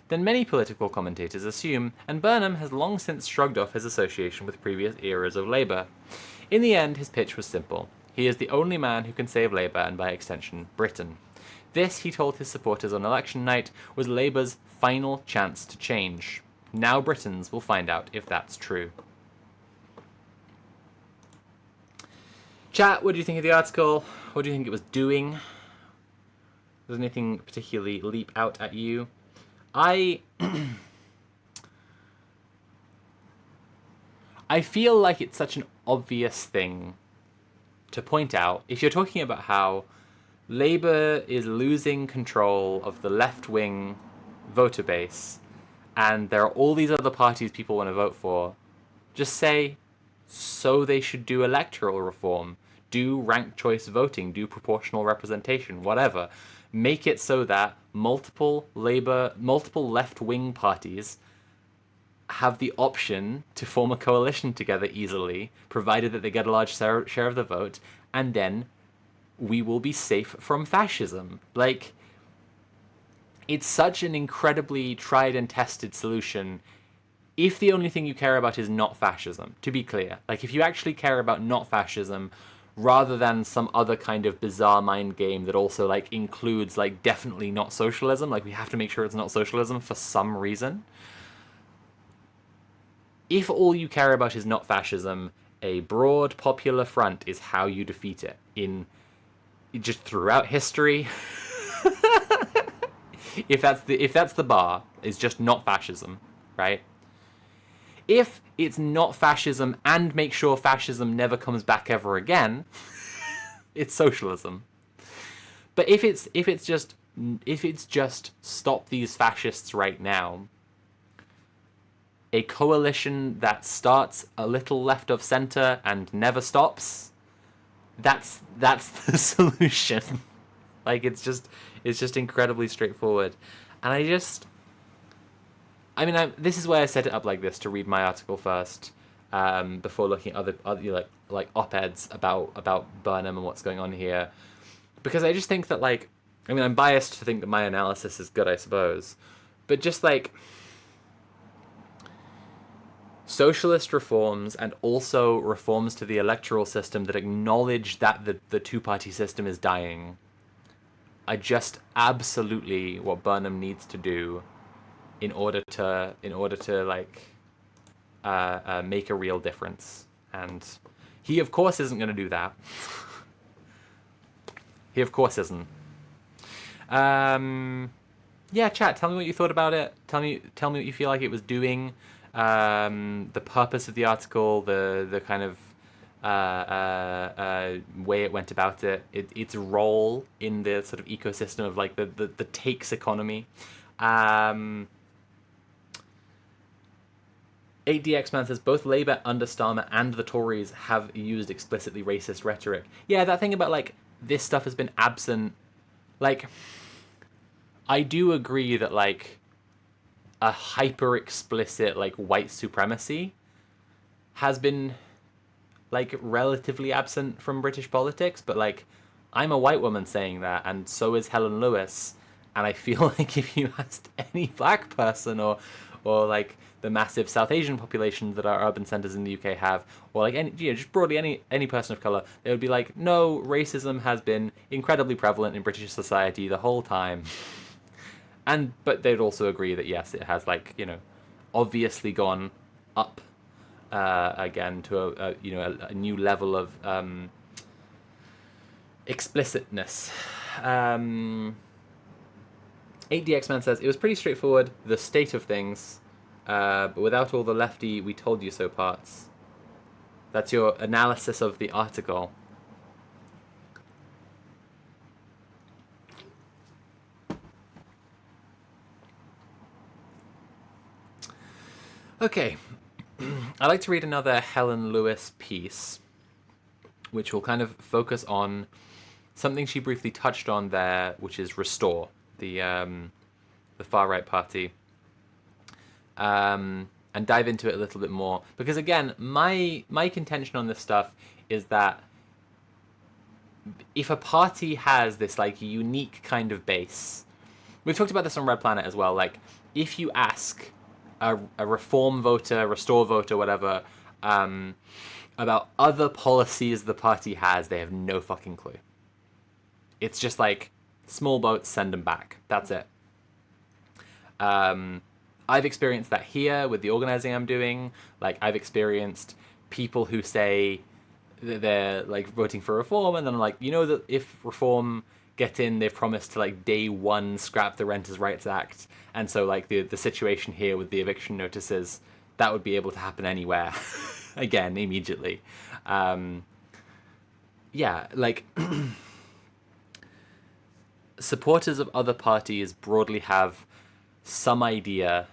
Speaker 1: than many political commentators assume, and Burnham has long since shrugged off his association with previous eras of Labour. In the end, his pitch was simple. He is the only man who can save Labour and, by extension, Britain. This, he told his supporters on election night, was Labour's final chance to change. Now Britons will find out if that's true. Chat, what do you think of the article? What do you think it was doing? Does anything particularly leap out at you? I feel like it's such an obvious thing to point out. If you're talking about how Labour is losing control of the left-wing voter base, and there are all these other parties people want to vote for. Just say, so they should do electoral reform, do ranked choice voting, do proportional representation, whatever. Make it so that multiple left-wing parties have the option to form a coalition together easily, provided that they get a large share of the vote, and then we will be safe from fascism. Like, it's such an incredibly tried and tested solution. If the only thing you care about is not fascism, to be clear, like if you actually care about not fascism, rather than some other kind of bizarre mind game that also like includes like definitely not socialism, like we have to make sure it's not socialism for some reason. If all you care about is not fascism, a broad popular front is how you defeat it in just throughout history. if that's the bar, is just not fascism, right? If it's not fascism and make sure fascism never comes back ever again, it's socialism. But if it's just stop these fascists right now, a coalition that starts a little left of center and never stops, that's the solution. Like it's just incredibly straightforward. And this is why I set it up like this, to read my article first, before looking at other like op-eds about Burnham and what's going on here, because I just think that I'm biased to think that my analysis is good, I suppose, but just like socialist reforms and also reforms to the electoral system that acknowledge that the two-party system is dying are just absolutely what Burnham needs to do in order to make a real difference. And he of course isn't going to do that. He of course isn't. Yeah, chat, tell me what you thought about it. Tell me what you feel like it was doing. The purpose of the article, the kind of way it went about it, its role in the sort of ecosystem of like the takes economy. 8DX Man says both Labour under Starmer and the Tories have used explicitly racist rhetoric. Yeah, that thing about like this stuff has been absent. Like, I do agree that like a hyper explicit like white supremacy has been like relatively absent from British politics, but like I'm a white woman saying that, and so is Helen Lewis, and I feel like if you asked any black person or like the massive South Asian population that our urban centres in the UK have, or like any, just broadly any person of colour, they would be like, no, racism has been incredibly prevalent in British society the whole time. But they'd also agree that yes, it has obviously gone up again to a new level of explicitness. 8DX Man says it was pretty straightforward, the state of things, but without all the lefty "we told you so" parts. That's your analysis of the article. Okay, I'd like to read another Helen Lewis piece, which will kind of focus on something she briefly touched on there, which is Restore, the far-right party, and dive into it a little bit more. Because again, my contention on this stuff is that if a party has this like unique kind of base, we've talked about this on Red Planet as well, like if you ask a reform voter, restore voter, whatever, about other policies the party has, they have no fucking clue. It's just like, small boats, send them back. That's it. I've experienced that here with the organising I'm doing. Like, I've experienced people who say that they're like voting for reform, and then I'm like, that if reform get in, they've promised to like day one scrap the Renters' Rights Act, and so like the situation here with the eviction notices, that would be able to happen anywhere again immediately. Yeah, like supporters of other parties broadly have some idea,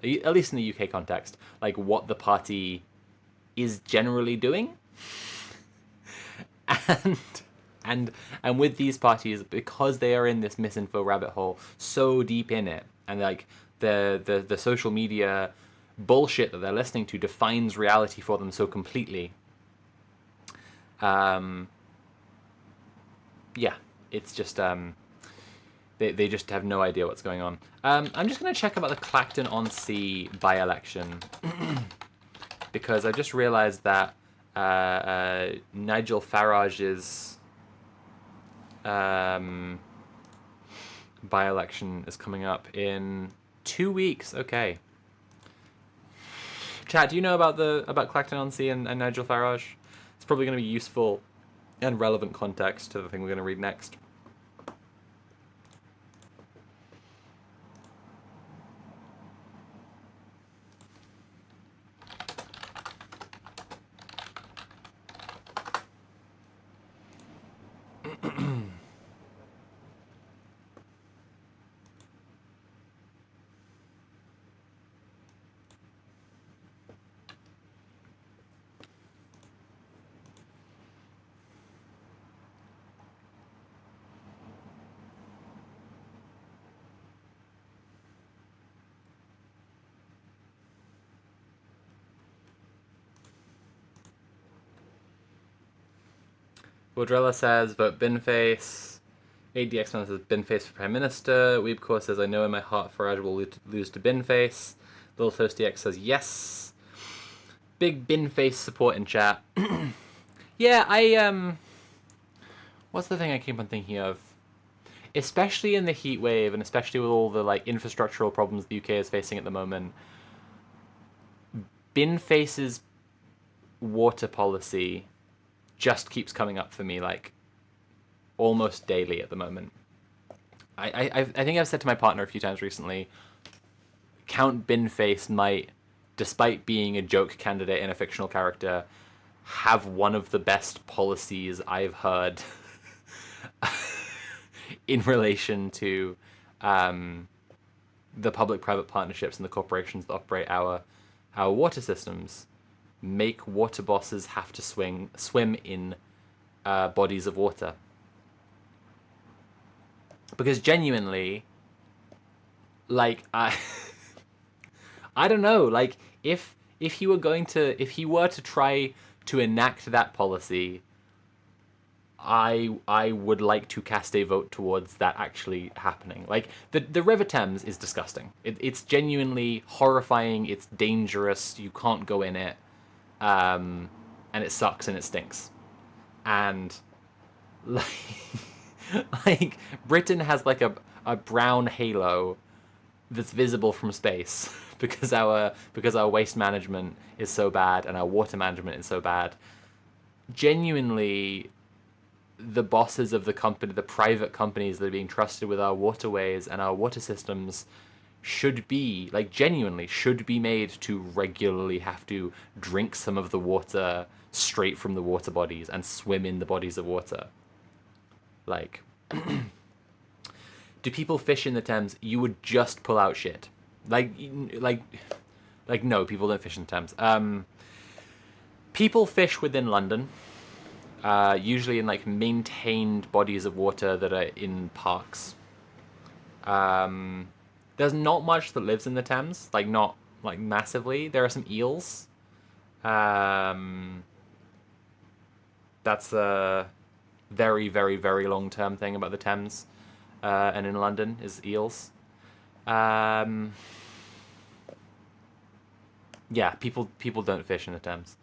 Speaker 1: at least in the UK context, like what the party is generally doing. and and with these parties, because they are in this misinfo rabbit hole so deep in it, and like the social media bullshit that they're listening to defines reality for them so completely. Yeah, it's just they just have no idea what's going on. I'm just going to check about the Clacton-on-Sea by-election because I just realized that Nigel Farage's by-election is coming up in 2 weeks. Okay. Chat, do you know about Clacton-on-Sea and Nigel Farage? It's probably going to be useful and relevant context to the thing we're going to read next. Wardrella says, vote Binface. ADX Man says, Binface for Prime Minister. Weebcore says, I know in my heart Farage will lose to Binface. Little Toasty X says, yes. Big Binface support in chat. Yeah, what's the thing I keep on thinking of? Especially in the heat wave, and especially with all the like infrastructural problems the UK is facing at the moment, Binface's water policy just keeps coming up for me like almost daily at the moment. I think I've said to my partner a few times recently, Count Binface might, despite being a joke candidate and a fictional character, have one of the best policies I've heard in relation to the public-private partnerships and the corporations that operate our water systems. Make water bosses have to swim in bodies of water. Because genuinely, like, I don't know, like, if he were to try to enact that policy, I would like to cast a vote towards that actually happening. Like, the River Thames is disgusting. It's genuinely horrifying, it's dangerous, you can't go in it. And it sucks and it stinks, and like Britain has like a brown halo that's visible from space because our waste management is so bad and our water management is so bad. Genuinely, the bosses of the private companies that are being trusted with our waterways and our water systems genuinely should be made to regularly have to drink some of the water straight from the water bodies and swim in the bodies of water. Like, do people fish in the Thames? You would just pull out shit. Like no, people don't fish in the Thames. People fish within London, usually in like maintained bodies of water that are in parks. There's not much that lives in the Thames, like not like massively. There are some eels. That's a very, very, very long-term thing about the Thames, and in London is eels. Yeah, people don't fish in the Thames.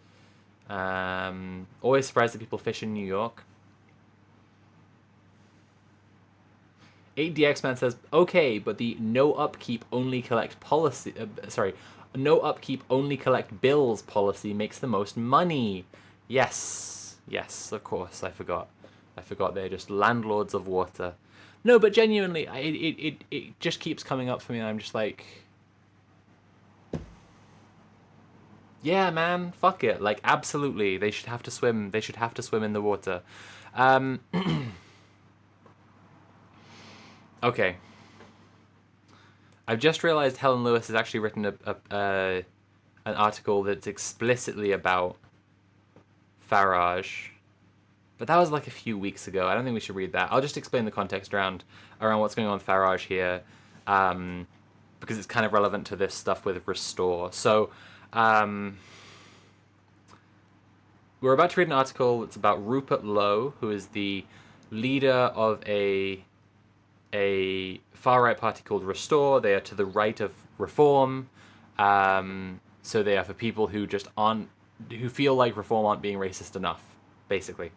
Speaker 1: Always surprised that people fish in New York. 8DX Man says, okay, but the no upkeep only collect bills policy makes the most money. Yes, of course, I forgot they're just landlords of water. No, but genuinely, it just keeps coming up for me, and I'm just like, yeah, man, fuck it. Like, absolutely, they should have to swim in the water. Okay. I've just realized Helen Lewis has actually written an article that's explicitly about Farage, but that was like a few weeks ago. I don't think we should read that. I'll just explain the context around what's going on with Farage here, because it's kind of relevant to this stuff with Restore. So, we're about to read an article that's about Rupert Lowe, who is the leader of a far right party called Restore. They are to the right of Reform. So they are for people who just aren't, who feel like Reform aren't being racist enough, basically.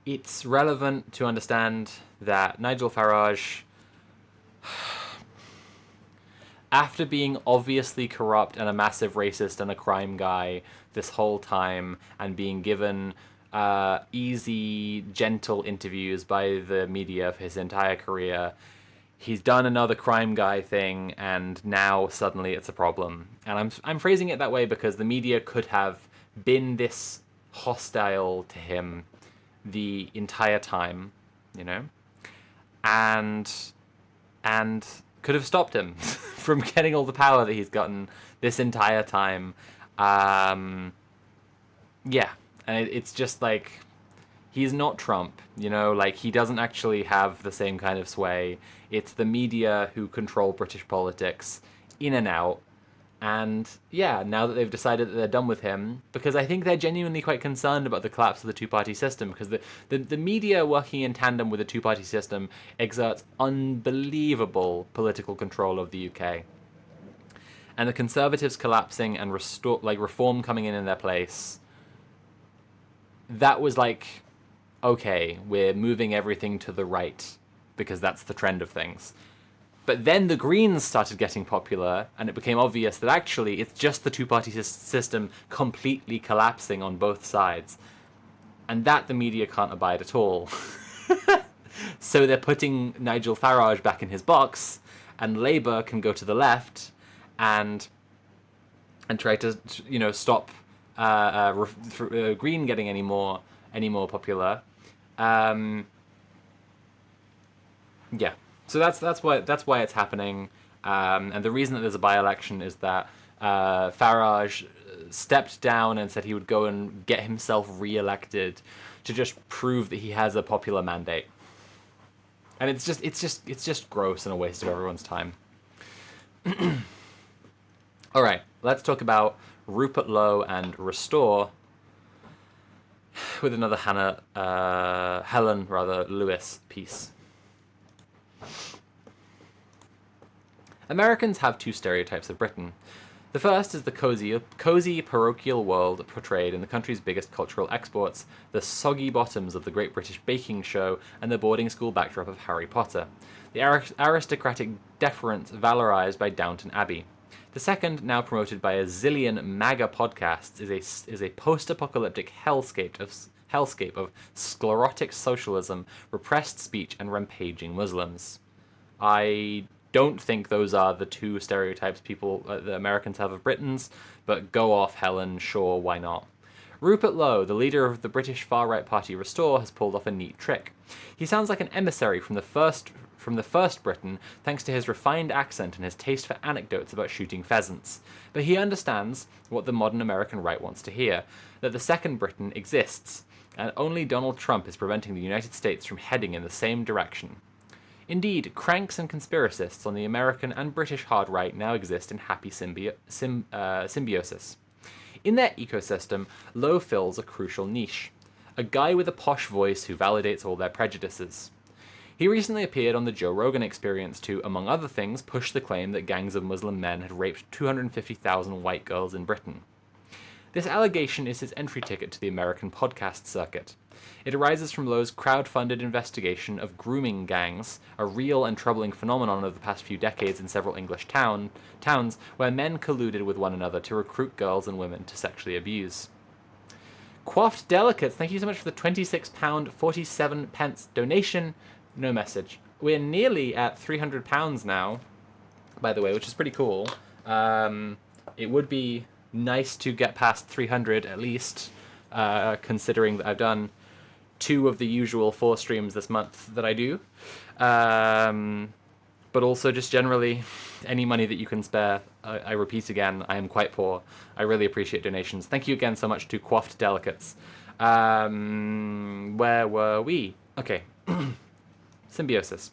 Speaker 1: It's relevant to understand that Nigel Farage, after being obviously corrupt and a massive racist and a crime guy this whole time, and being given easy, gentle interviews by the media for his entire career, he's done another crime guy thing, and now suddenly it's a problem. And I'm phrasing it that way because the media could have been this hostile to him the entire time, you know, and could have stopped him from getting all the power that he's gotten this entire time. Yeah, and it's just like, he's not Trump, you know, like he doesn't actually have the same kind of sway. It's the media who control British politics in and out. And yeah, now that they've decided that they're done with him, because I think they're genuinely quite concerned about the collapse of the two-party system, because the media working in tandem with the two-party system exerts unbelievable political control of the UK. And the Conservatives collapsing and Reform coming in their place, that was like, okay, we're moving everything to the right, because that's the trend of things. But then the Greens started getting popular, and it became obvious that actually it's just the two-party system completely collapsing on both sides. And that the media can't abide at all. So they're putting Nigel Farage back in his box, and Labour can go to the left and try to, you know, stop Green getting any more popular. Yeah. So that's why it's happening, and the reason that there's a by-election is that Farage stepped down and said he would go and get himself re-elected to just prove that he has a popular mandate, and it's just gross and a waste of everyone's time. All right, let's talk about Rupert Lowe and Restore with another Helen Lewis piece. Americans have two stereotypes of Britain. The first is the cozy parochial world portrayed in the country's biggest cultural exports, the soggy bottoms of the Great British Baking Show and the boarding school backdrop of Harry Potter, the aristocratic deference valorized by Downton Abbey. The second, now promoted by a zillion MAGA podcasts, is a post-apocalyptic hellscape of sclerotic socialism, repressed speech, and rampaging Muslims. I don't think those are the two stereotypes the Americans have of Britons, but go off, Helen, sure, why not? Rupert Lowe, the leader of the British far-right party Restore, has pulled off a neat trick. He sounds like an emissary from the first Briton, thanks to his refined accent and his taste for anecdotes about shooting pheasants. But he understands what the modern American right wants to hear, that the second Briton exists, and only Donald Trump is preventing the United States from heading in the same direction. Indeed, cranks and conspiracists on the American and British hard right now exist in happy symbiosis. In their ecosystem, Lowe fills a crucial niche. A guy with a posh voice who validates all their prejudices. He recently appeared on the Joe Rogan Experience to, among other things, push the claim that gangs of Muslim men had raped 250,000 white girls in Britain. This allegation is his entry ticket to the American podcast circuit. It arises from Lowe's crowd-funded investigation of grooming gangs, a real and troubling phenomenon of the past few decades in several English towns where men colluded with one another to recruit girls and women to sexually abuse. Quaffed Delicates, thank you so much for the £26.47 donation. No message. We're nearly at £300 now, by the way, which is pretty cool. It would be nice to get past 300 at least. considering that I've done 2 of the usual 4 streams this month that I do. But also just generally, any money that you can spare. I repeat again, I am quite poor. I really appreciate donations. Thank you again so much to Coiffed Delicates. Where were we? Okay. Symbiosis.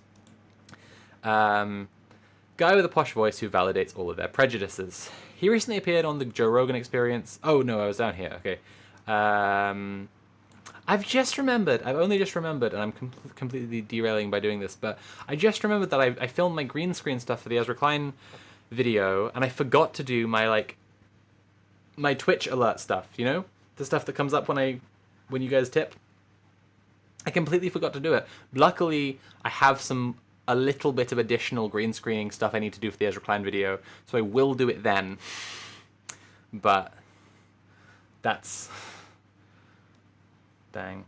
Speaker 1: Guy with a posh voice who validates all of their prejudices. He recently appeared on the Joe Rogan Experience. Oh no, I was down here. Okay. I've only just remembered, and I'm completely derailing by doing this, but I just remembered that I filmed my green screen stuff for the Ezra Klein video, and I forgot to do my Twitch alert stuff, you know? The stuff that comes up when you guys tip. I completely forgot to do it. Luckily, I have a little bit of additional green screening stuff I need to do for the Ezra Klein video, so I will do it then. But that's... dang.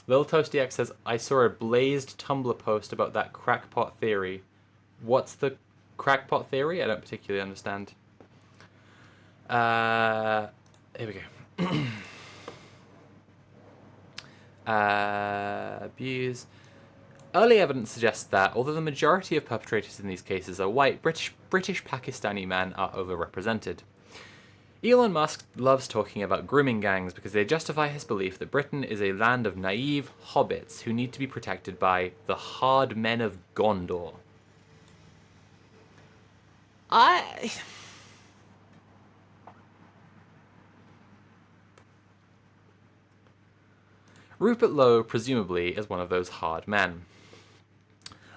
Speaker 1: Lil Toasty X says, I saw a blazed Tumblr post about that crackpot theory. What's the crackpot theory? I don't particularly understand. Here we go. Abuse. Early evidence suggests that, although the majority of perpetrators in these cases are white, British Pakistani men are overrepresented. Elon Musk loves talking about grooming gangs because they justify his belief that Britain is a land of naive hobbits who need to be protected by the hard men of Gondor. Rupert Lowe, presumably, is one of those hard men.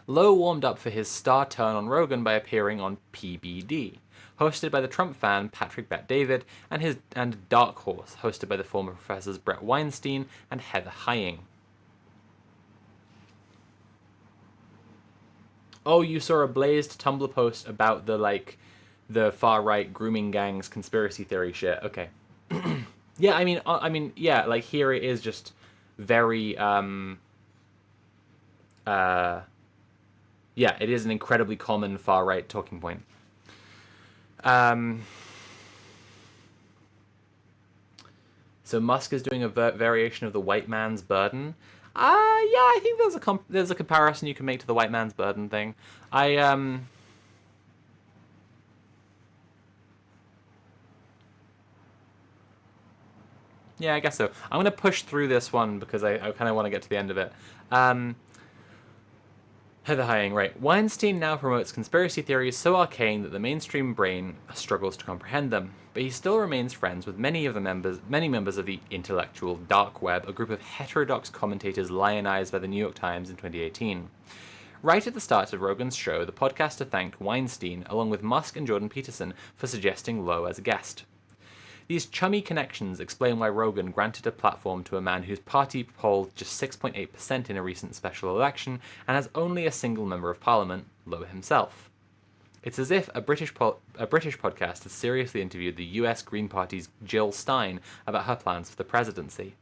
Speaker 1: Lowe warmed up for his star turn on Rogan by appearing on PBD, hosted by the Trump fan Patrick Bet-David, and Dark Horse, hosted by the former professors Brett Weinstein and Heather Heying. Oh, you saw a blazed Tumblr post about the far-right grooming gangs conspiracy theory shit. Okay. Yeah, I mean, yeah, here it is just very, yeah, it is an incredibly common far-right talking point. So Musk is doing a variation of the white man's burden. Yeah, I think there's a comparison you can make to the white man's burden thing. Yeah, I guess so. I'm going to push through this one because I kind of want to get to the end of it. Heather Heying, right. Weinstein now promotes conspiracy theories so arcane that the mainstream brain struggles to comprehend them, but he still remains friends with many members of the intellectual dark web, a group of heterodox commentators lionized by the New York Times in 2018. Right at the start of Rogan's show, the podcaster thanked Weinstein, along with Musk and Jordan Peterson, for suggesting Lowe as a guest. These chummy connections explain why Rogan granted a platform to a man whose party polled just 6.8% in a recent special election and has only a single member of parliament, Lowe himself. It's as if a British podcast has seriously interviewed the US Green Party's Jill Stein about her plans for the presidency.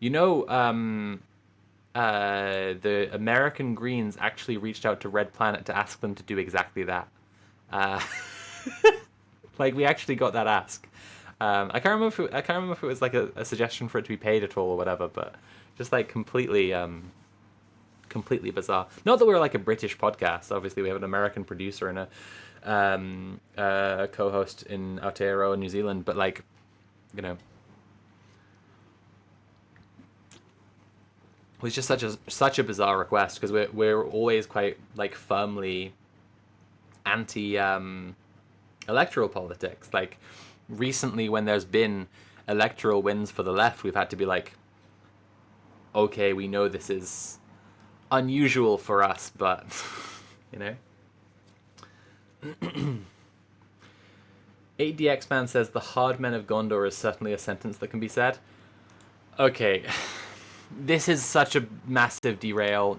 Speaker 1: You know, the American Greens actually reached out to Red Planet to ask them to do exactly that. We actually got that ask. I can't remember if it was a suggestion for it to be paid at all or whatever, but just completely bizarre. Not that we're a British podcast. Obviously, we have an American producer and a co-host in Aotearoa, New Zealand. But you know, it was just such a bizarre request because we're always quite firmly anti electoral politics. Recently, when there's been electoral wins for the left, we've had to be okay, we know this is unusual for us, but you know. 8DX Man says the hard men of Gondor is certainly a sentence that can be said. Okay, this is such a massive derail.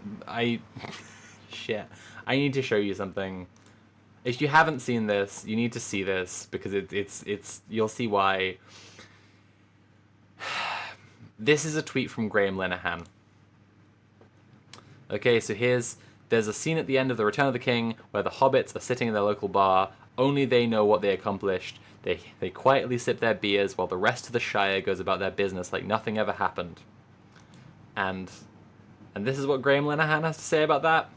Speaker 1: Shit, I need to show you something. If you haven't seen this, you need to see this because it's you'll see why. This is a tweet from Graham Linehan. Okay, so here's There's a scene at the end of The Return of the King where the hobbits are sitting in their local bar. Only they know what they accomplished. They quietly sip their beers while the rest of the Shire goes about their business like nothing ever happened. And this is what Graham Linehan has to say about that.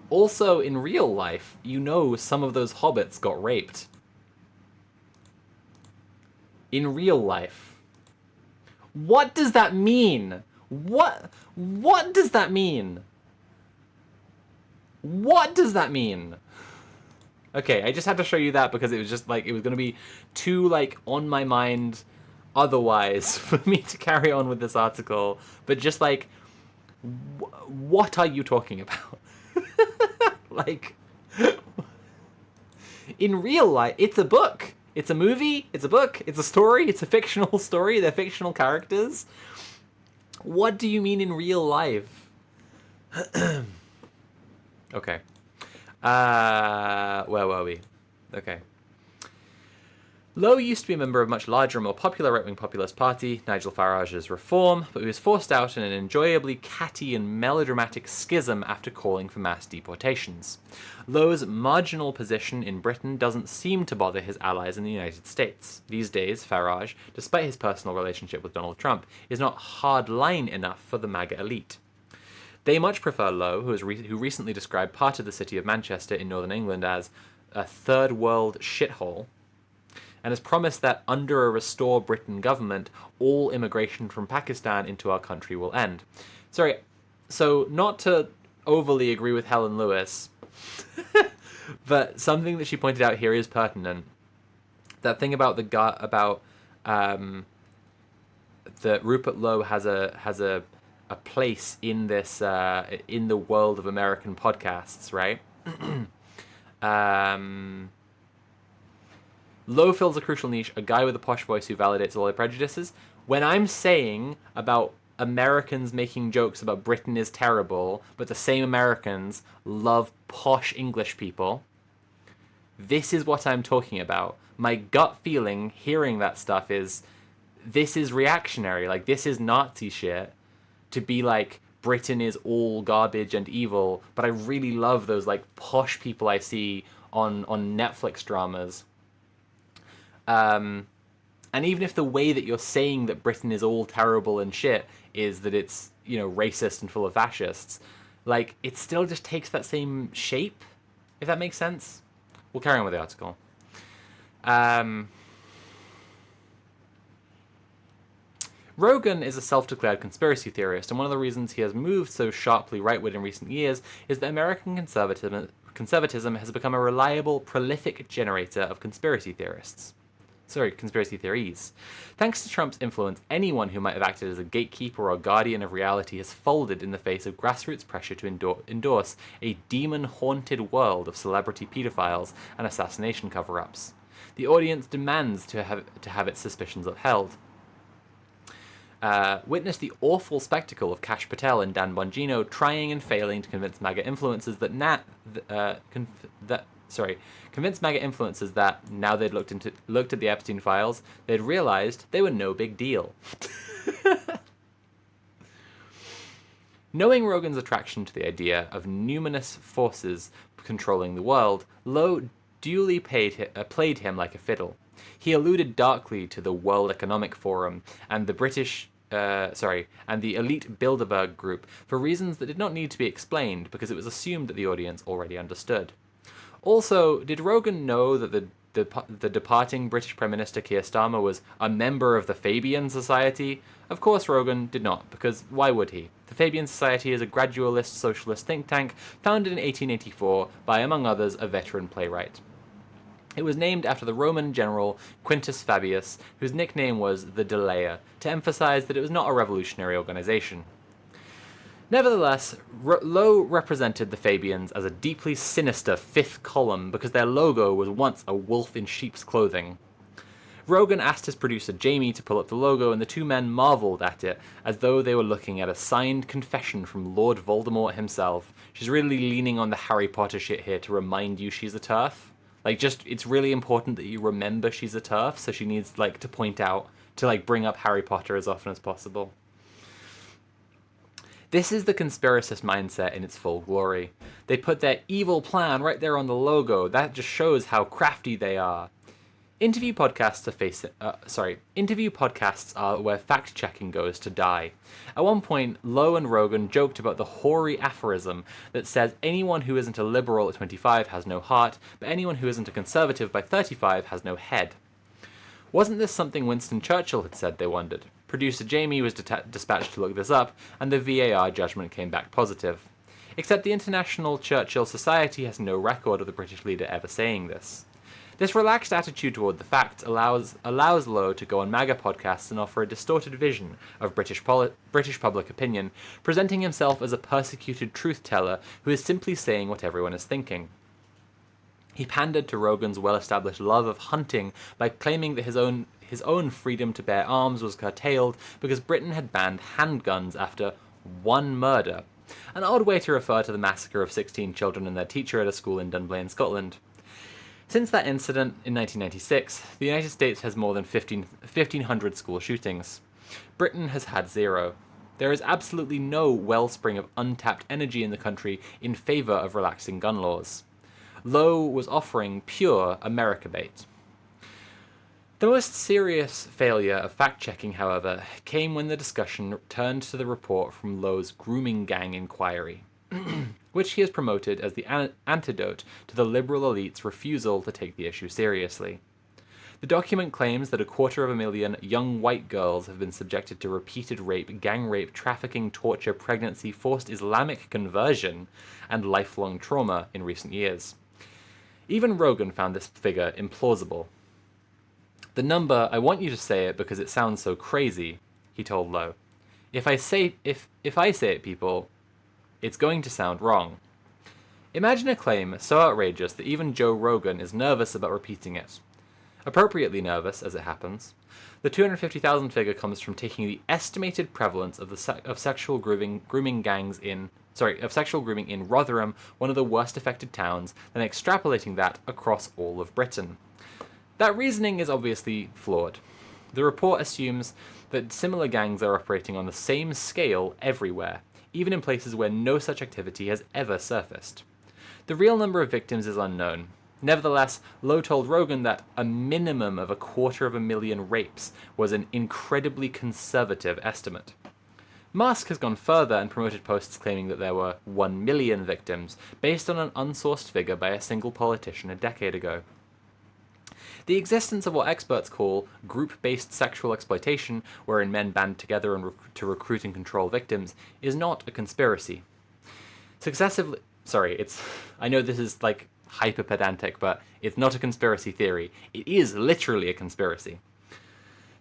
Speaker 1: Also, in real life, you know some of those hobbits got raped. In real life. What does that mean? What does that mean? What does that mean? Okay, I just had to show you that because it was just like, it was going to be too like on my mind otherwise for me to carry on with this article. But just like, what are you talking about? Like, in real life, it's a book. It's a movie. It's a book. It's a story. It's a fictional story. They're fictional characters. What do you mean in real life? Okay. Where were we? Okay. Lowe used to be a member of a much larger and more popular right-wing populist party, Nigel Farage's Reform, but he was forced out in an enjoyably catty and melodramatic schism after calling for mass deportations. Lowe's marginal position in Britain doesn't seem to bother his allies in the United States. These days, Farage, despite his personal relationship with Donald Trump, is not hard-line enough for the MAGA elite. They much prefer Lowe, who recently described part of the city of Manchester in northern England as a third world shithole, and has promised that under a Restore Britain government, all immigration from Pakistan into our country will end. Sorry, so not to overly agree with Helen Lewis, but something that she pointed out here is pertinent. That thing about that Rupert Lowe has a place in this in the world of American podcasts, right? Lowe fills a crucial niche, a guy with a posh voice who validates all their prejudices. When I'm saying about Americans making jokes about Britain is terrible, but the same Americans love posh English people, this is what I'm talking about. My gut feeling hearing that stuff is, this is reactionary, like this is Nazi shit, to be like, Britain is all garbage and evil, but I really love those like posh people I see on Netflix dramas. And even if the way that you're saying that Britain is all terrible and shit is that it's, you know, racist and full of fascists, like, it still just takes that same shape, if that makes sense. We'll carry on with the article. Rogan is a self-declared conspiracy theorist, and one of the reasons he has moved so sharply rightward in recent years is that American conservatism has become a reliable, prolific generator of conspiracy theories. Thanks to Trump's influence, anyone who might have acted as a gatekeeper or guardian of reality has folded in the face of grassroots pressure to endorse a demon-haunted world of celebrity pedophiles and assassination cover-ups. The audience demands to have its suspicions upheld. Witness the awful spectacle of Kash Patel and Dan Bongino trying and failing to convince MAGA influencers that now they'd looked at the Epstein files, they'd realized they were no big deal. Knowing Rogan's attraction to the idea of numinous forces controlling the world, Lowe duly played him like a fiddle. He alluded darkly to the World Economic Forum and the the elite Bilderberg group for reasons that did not need to be explained because it was assumed that the audience already understood. Also, did Rogan know that the departing British Prime Minister Keir Starmer was a member of the Fabian Society? Of course Rogan did not, because why would he? The Fabian Society is a gradualist socialist think tank founded in 1884 by, among others, a veteran playwright. It was named after the Roman general Quintus Fabius, whose nickname was the Delayer, to emphasize that it was not a revolutionary organization. Nevertheless, Lowe represented the Fabians as a deeply sinister fifth column because their logo was once a wolf in sheep's clothing. Rogan asked his producer Jamie to pull up the logo, and the two men marveled at it, as though they were looking at a signed confession from Lord Voldemort himself. She's really leaning on the Harry Potter shit here to remind you she's a TERF. Like, just, it's really important that you remember she's a TERF, so she needs, like, to point out, to, like, bring up Harry Potter as often as possible. This is the conspiracist mindset in its full glory. They put their evil plan right there on the logo. That just shows how crafty they are. Interview podcasts are where fact-checking goes to die. At one point, Lowe and Rogan joked about the hoary aphorism that says anyone who isn't a liberal at 25 has no heart, but anyone who isn't a conservative by 35 has no head. Wasn't this something Winston Churchill had said, they wondered? Producer Jamie was dispatched to look this up, and the VAR judgment came back positive. Except the International Churchill Society has no record of the British leader ever saying this. This relaxed attitude toward the facts allows Lowe to go on MAGA podcasts and offer a distorted vision of British public opinion, presenting himself as a persecuted truth-teller who is simply saying what everyone is thinking. He pandered to Rogan's well-established love of hunting by claiming that his own freedom to bear arms was curtailed because Britain had banned handguns after one murder, an odd way to refer to the massacre of 16 children and their teacher at a school in Dunblane, Scotland. Since that incident in 1996, the United States has more than 1,500 school shootings. Britain has had 0. There is absolutely no wellspring of untapped energy in the country in favour of relaxing gun laws. Lowe was offering pure America bait. The most serious failure of fact-checking, however, came when the discussion turned to the report from Lowe's grooming gang inquiry, which he has promoted as the antidote to the liberal elite's refusal to take the issue seriously. The document claims that 250,000 young white girls have been subjected to repeated rape, gang rape, trafficking, torture, pregnancy, forced Islamic conversion, and lifelong trauma in recent years. Even Rogan found this figure implausible. "The number, I want you to say it because it sounds so crazy," he told Lowe. If I say it, people, it's going to sound wrong. Imagine a claim so outrageous that even Joe Rogan is nervous about repeating it. Appropriately nervous, as it happens. The 250,000 figure comes from taking the estimated prevalence of sexual grooming in Rotherham, one of the worst affected towns, and extrapolating that across all of Britain. That reasoning is obviously flawed. The report assumes that similar gangs are operating on the same scale everywhere, even in places where no such activity has ever surfaced. The real number of victims is unknown. Nevertheless, Lowe told Rogan that a minimum of 250,000 rapes was an incredibly conservative estimate. Musk has gone further and promoted posts claiming that there were 1 million victims, based on an unsourced figure by a single politician a decade ago. The existence of what experts call group-based sexual exploitation, wherein men band together to recruit and control victims, is not a conspiracy. I know this is like hyper-pedantic, but it's not a conspiracy theory. It is literally a conspiracy.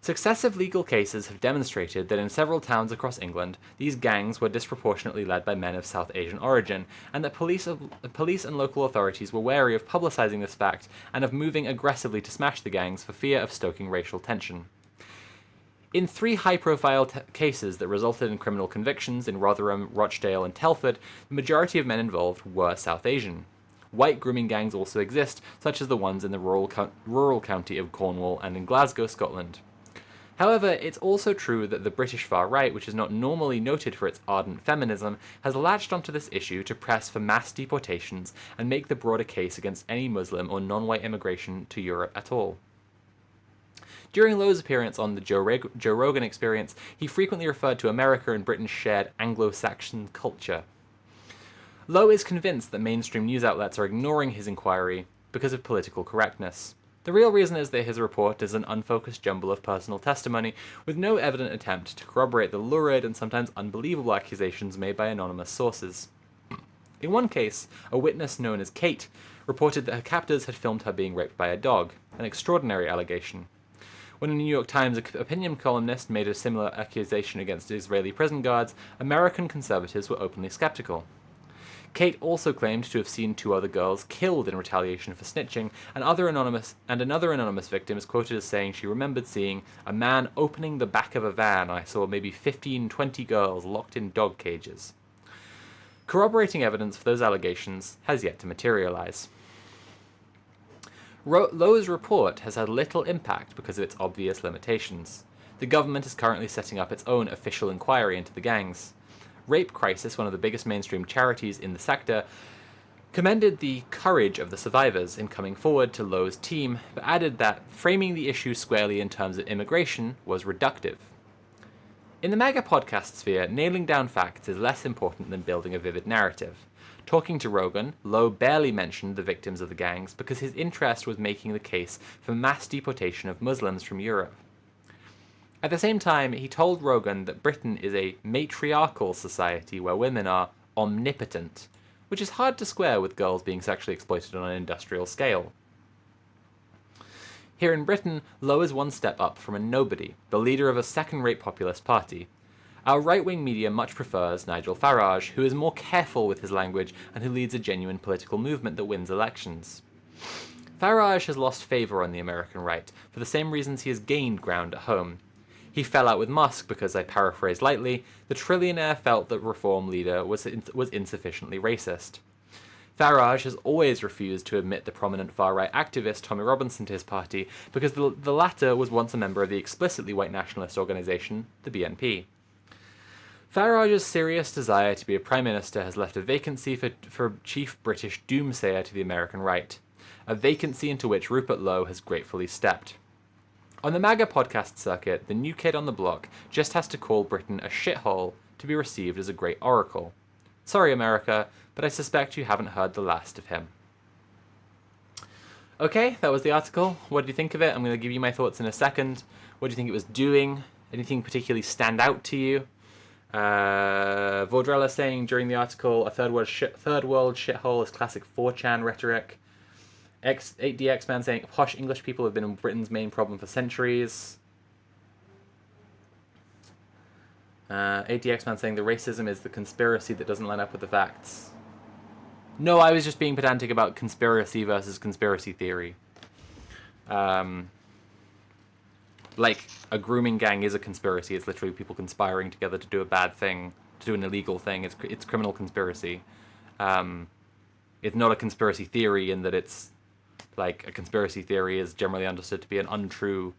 Speaker 1: Successive legal cases have demonstrated that in several towns across England, these gangs were disproportionately led by men of South Asian origin, and that police and local authorities were wary of publicising this fact and of moving aggressively to smash the gangs for fear of stoking racial tension. In 3 high-profile cases that resulted in criminal convictions in Rotherham, Rochdale, and Telford, the majority of men involved were South Asian. White grooming gangs also exist, such as the ones in the rural county of Cornwall and in Glasgow, Scotland. However, it's also true that the British far right, which is not normally noted for its ardent feminism, has latched onto this issue to press for mass deportations and make the broader case against any Muslim or non-white immigration to Europe at all. During Lowe's appearance on the Joe Rogan Experience, he frequently referred to America and Britain's shared Anglo-Saxon culture. Lowe is convinced that mainstream news outlets are ignoring his inquiry because of political correctness. The real reason is that his report is an unfocused jumble of personal testimony, with no evident attempt to corroborate the lurid and sometimes unbelievable accusations made by anonymous sources. In one case, a witness known as Kate reported that her captors had filmed her being raped by a dog, an extraordinary allegation. When a New York Times opinion columnist made a similar accusation against Israeli prison guards, American conservatives were openly skeptical. Kate also claimed to have seen 2 other girls killed in retaliation for snitching, and another anonymous victim is quoted as saying she remembered seeing a man opening the back of a van. I saw maybe 15-20 girls locked in dog cages. Corroborating evidence for those allegations has yet to materialize. Lowe's report has had little impact because of its obvious limitations. The government is currently setting up its own official inquiry into the gangs. Rape Crisis, one of the biggest mainstream charities in the sector, commended the courage of the survivors in coming forward to Lowe's team, but added that framing the issue squarely in terms of immigration was reductive. In the MAGA podcast sphere, nailing down facts is less important than building a vivid narrative. Talking to Rogan, Lowe barely mentioned the victims of the gangs because his interest was making the case for mass deportation of Muslims from Europe. At the same time, he told Rogan that Britain is a matriarchal society where women are omnipotent, which is hard to square with girls being sexually exploited on an industrial scale. Here in Britain, Lowe is one step up from a nobody, the leader of a second-rate populist party. Our right-wing media much prefers Nigel Farage, who is more careful with his language and who leads a genuine political movement that wins elections. Farage has lost favour on the American right, for the same reasons he has gained ground at home. He fell out with Musk because, I paraphrase lightly, the trillionaire felt that Reform leader was insufficiently racist. Farage has always refused to admit the prominent far-right activist Tommy Robinson to his party because the latter was once a member of the explicitly white nationalist organisation, the BNP. Farage's serious desire to be a prime minister has left a vacancy for chief British doomsayer to the American right, a vacancy into which Rupert Lowe has gratefully stepped. On the MAGA podcast circuit, the new kid on the block just has to call Britain a shithole to be received as a great oracle. Sorry, America, but I suspect you haven't heard the last of him. Okay, that was the article. What do you think of it? I'm going to give you my thoughts in a second. What do you think it was doing? Anything particularly stand out to you? Vaudrella saying during the article, a third world shithole is classic 4chan rhetoric. 8DX man saying, posh English people have been Britain's main problem for centuries. 8DX man saying, the racism is the conspiracy that doesn't line up with the facts. No, I was just being pedantic about conspiracy versus conspiracy theory. Like, a grooming gang is a conspiracy. It's literally people conspiring together to do a bad thing, to do an illegal thing. It's criminal conspiracy. It's not a conspiracy theory in that it's like a conspiracy theory is generally understood to be an untrue,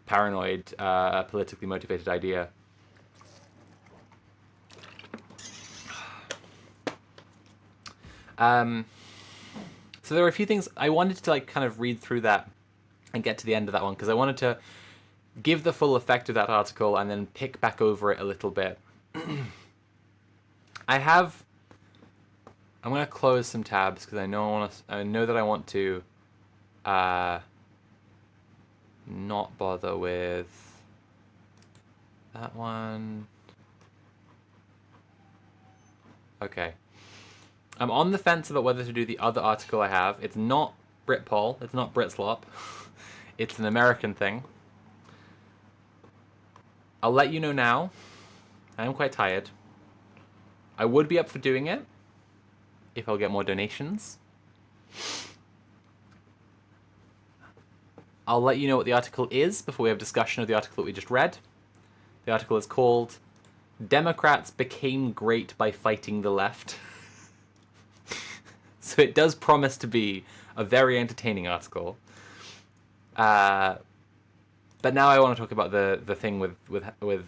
Speaker 1: paranoid, politically motivated idea. So there were a few things I wanted to like kind of read through that and get to the end of that one because I wanted to give the full effect of that article and then pick back over it a little bit. I'm going to close some tabs because I know that I want to not bother with that one. Okay. I'm on the fence about whether to do the other article I have. It's not Britpol. It's not Britslop. It's an American thing. I'll let you know now. I am quite tired. I would be up for doing it if I'll get more donations. I'll let you know what the article is before we have discussion of the article that we just read. The article is called Democrats Became Great by Fighting the Left. So it does promise to be a very entertaining article. But now I want to talk about the thing with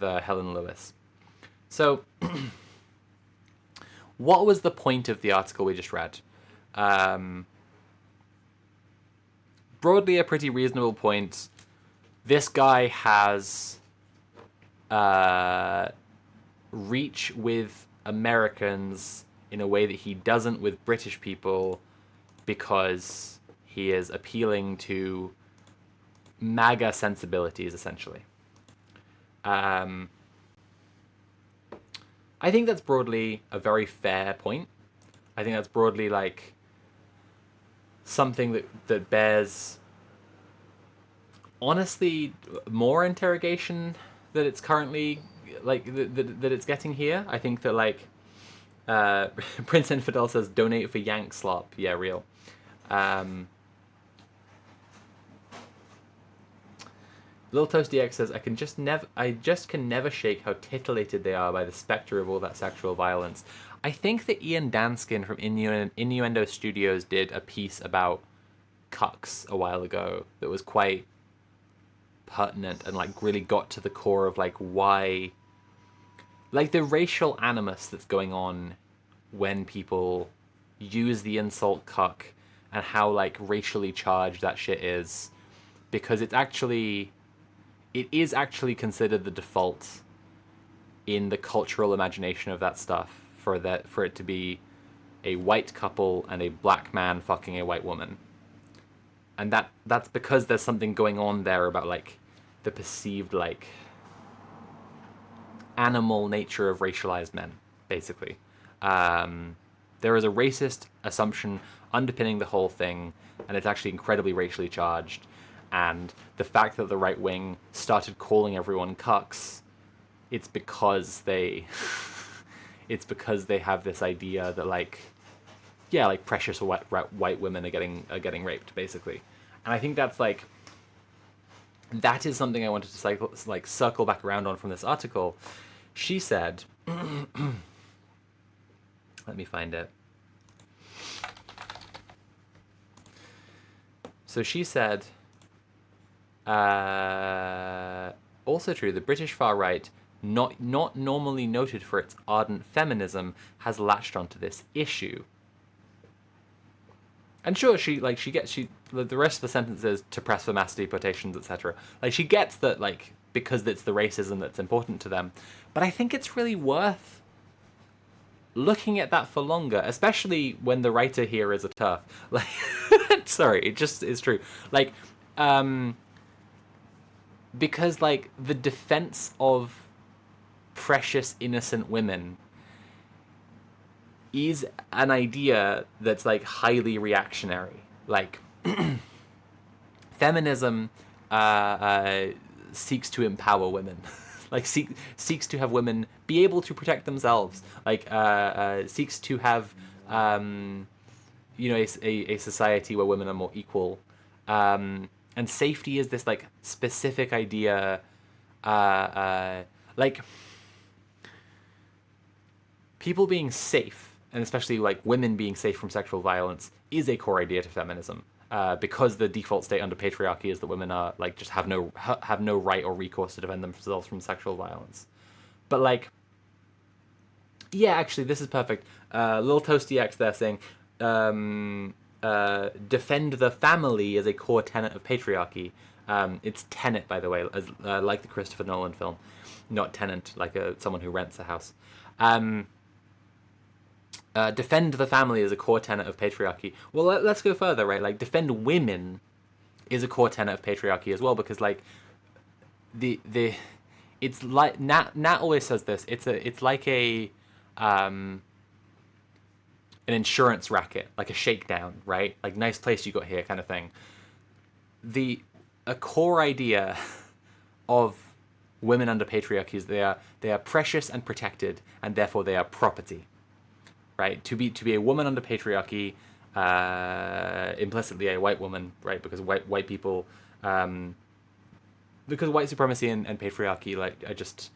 Speaker 1: Helen Lewis. So, what was the point of the article we just read? Broadly a pretty reasonable point. This guy has reach with Americans in a way that he doesn't with British people because he is appealing to MAGA sensibilities, essentially. I think that's broadly a very fair point. I think that's broadly like something that bears honestly more interrogation that it's currently like that it's getting here. I think that like Prince Infidel says donate for Yank Slop. Yeah, real. Lil Toast DX says, I just can never shake how titillated they are by the spectre of all that sexual violence. I think that Ian Danskin from Innuendo Studios did a piece about cucks a while ago that was quite pertinent and like really got to the core of like why like the racial animus that's going on when people use the insult cuck, and how like racially charged that shit is, because it is actually considered the default in the cultural imagination of that stuff for it to be a white couple and a black man fucking a white woman. And that's because there's something going on there about like the perceived like animal nature of racialized men, basically. There is a racist assumption underpinning the whole thing, and it's actually incredibly racially charged. And the fact that the right wing started calling everyone cucks, it's because they, it's because they have this idea that like, yeah, like precious white women are getting raped, basically. And I think that's like, that is something I wanted to circle back around on from this article. She said, let me find it. So she said, also true, the British far right, not normally noted for its ardent feminism, has latched onto this issue. And sure, the rest of the sentence is to press for mass deportations, etc. Like, she gets that, like, because it's the racism that's important to them. But I think it's really worth looking at that for longer, especially when the writer here is a TERF. Like, sorry, it just is true. Like, because, like, the defense of precious, innocent women is an idea that's, like, highly reactionary. Like, feminism seeks to empower women. Like, seeks to have women be able to protect themselves. Like, seeks to have, a society where women are more equal. And safety is this, like, specific idea, like, people being safe, and especially, like, women being safe from sexual violence, is a core idea to feminism. Because the default state under patriarchy is that women are, like, just have no right or recourse to defend themselves from sexual violence. But, like, yeah, actually, this is perfect. Little Toasty X there saying, defend the family is a core tenet of patriarchy. It's tenet, by the way, as like the Christopher Nolan film, not tenant, like someone who rents a house. Defend the family is a core tenet of patriarchy. Well, let's go further, right? Like, defend women is a core tenet of patriarchy as well, because, like, it's like Nat always says this. It's like an insurance racket, like a shakedown, right? Like, nice place you got here, kind of thing. A core idea of women under patriarchy is they are precious and protected, and therefore they are property. Right, to be a woman under patriarchy, implicitly a white woman, right? Because white people, because white supremacy and patriarchy, like, are just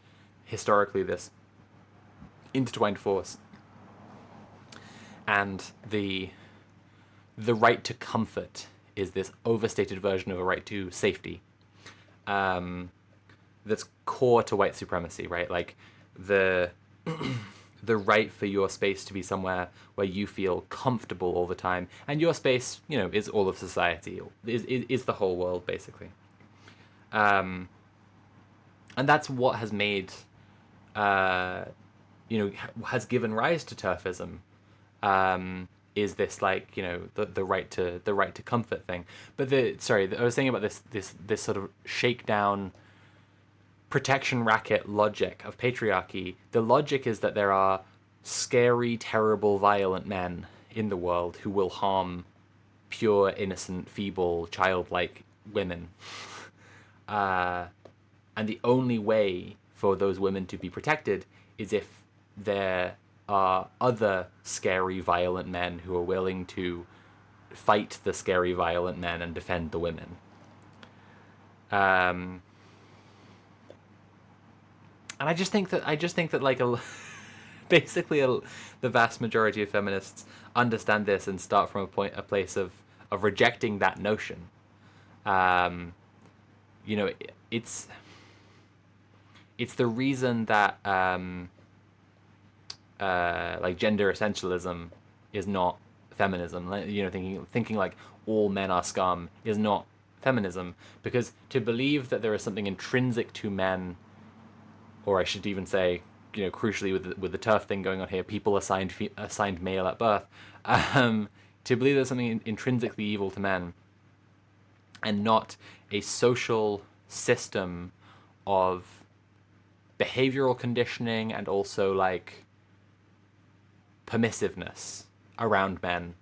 Speaker 1: historically this intertwined force, and the right to comfort is this overstated version of a right to safety, that's core to white supremacy, right? Like, the right for your space to be somewhere where you feel comfortable all the time, and your space, is all of society, is the whole world, basically. And that's what has made, has given rise to TERFism, is this, like, the right to comfort thing. But I was saying about this sort of shakedown protection racket logic of patriarchy. The logic is that there are scary, terrible, violent men in the world who will harm pure, innocent, feeble, childlike women. And the only way for those women to be protected is if there are other scary, violent men who are willing to fight the scary, violent men and defend the women. And I just think that like basically the vast majority of feminists understand this and start from a place of rejecting that notion. It's the reason that like gender essentialism is not feminism. You know, thinking like all men are scum is not feminism, because to believe that there is something intrinsic to men, or I should even say, you know, crucially with the turf thing going on here, people assigned male at birth, to believe there's something intrinsically evil to men, and not a social system of behavioral conditioning and also like permissiveness around men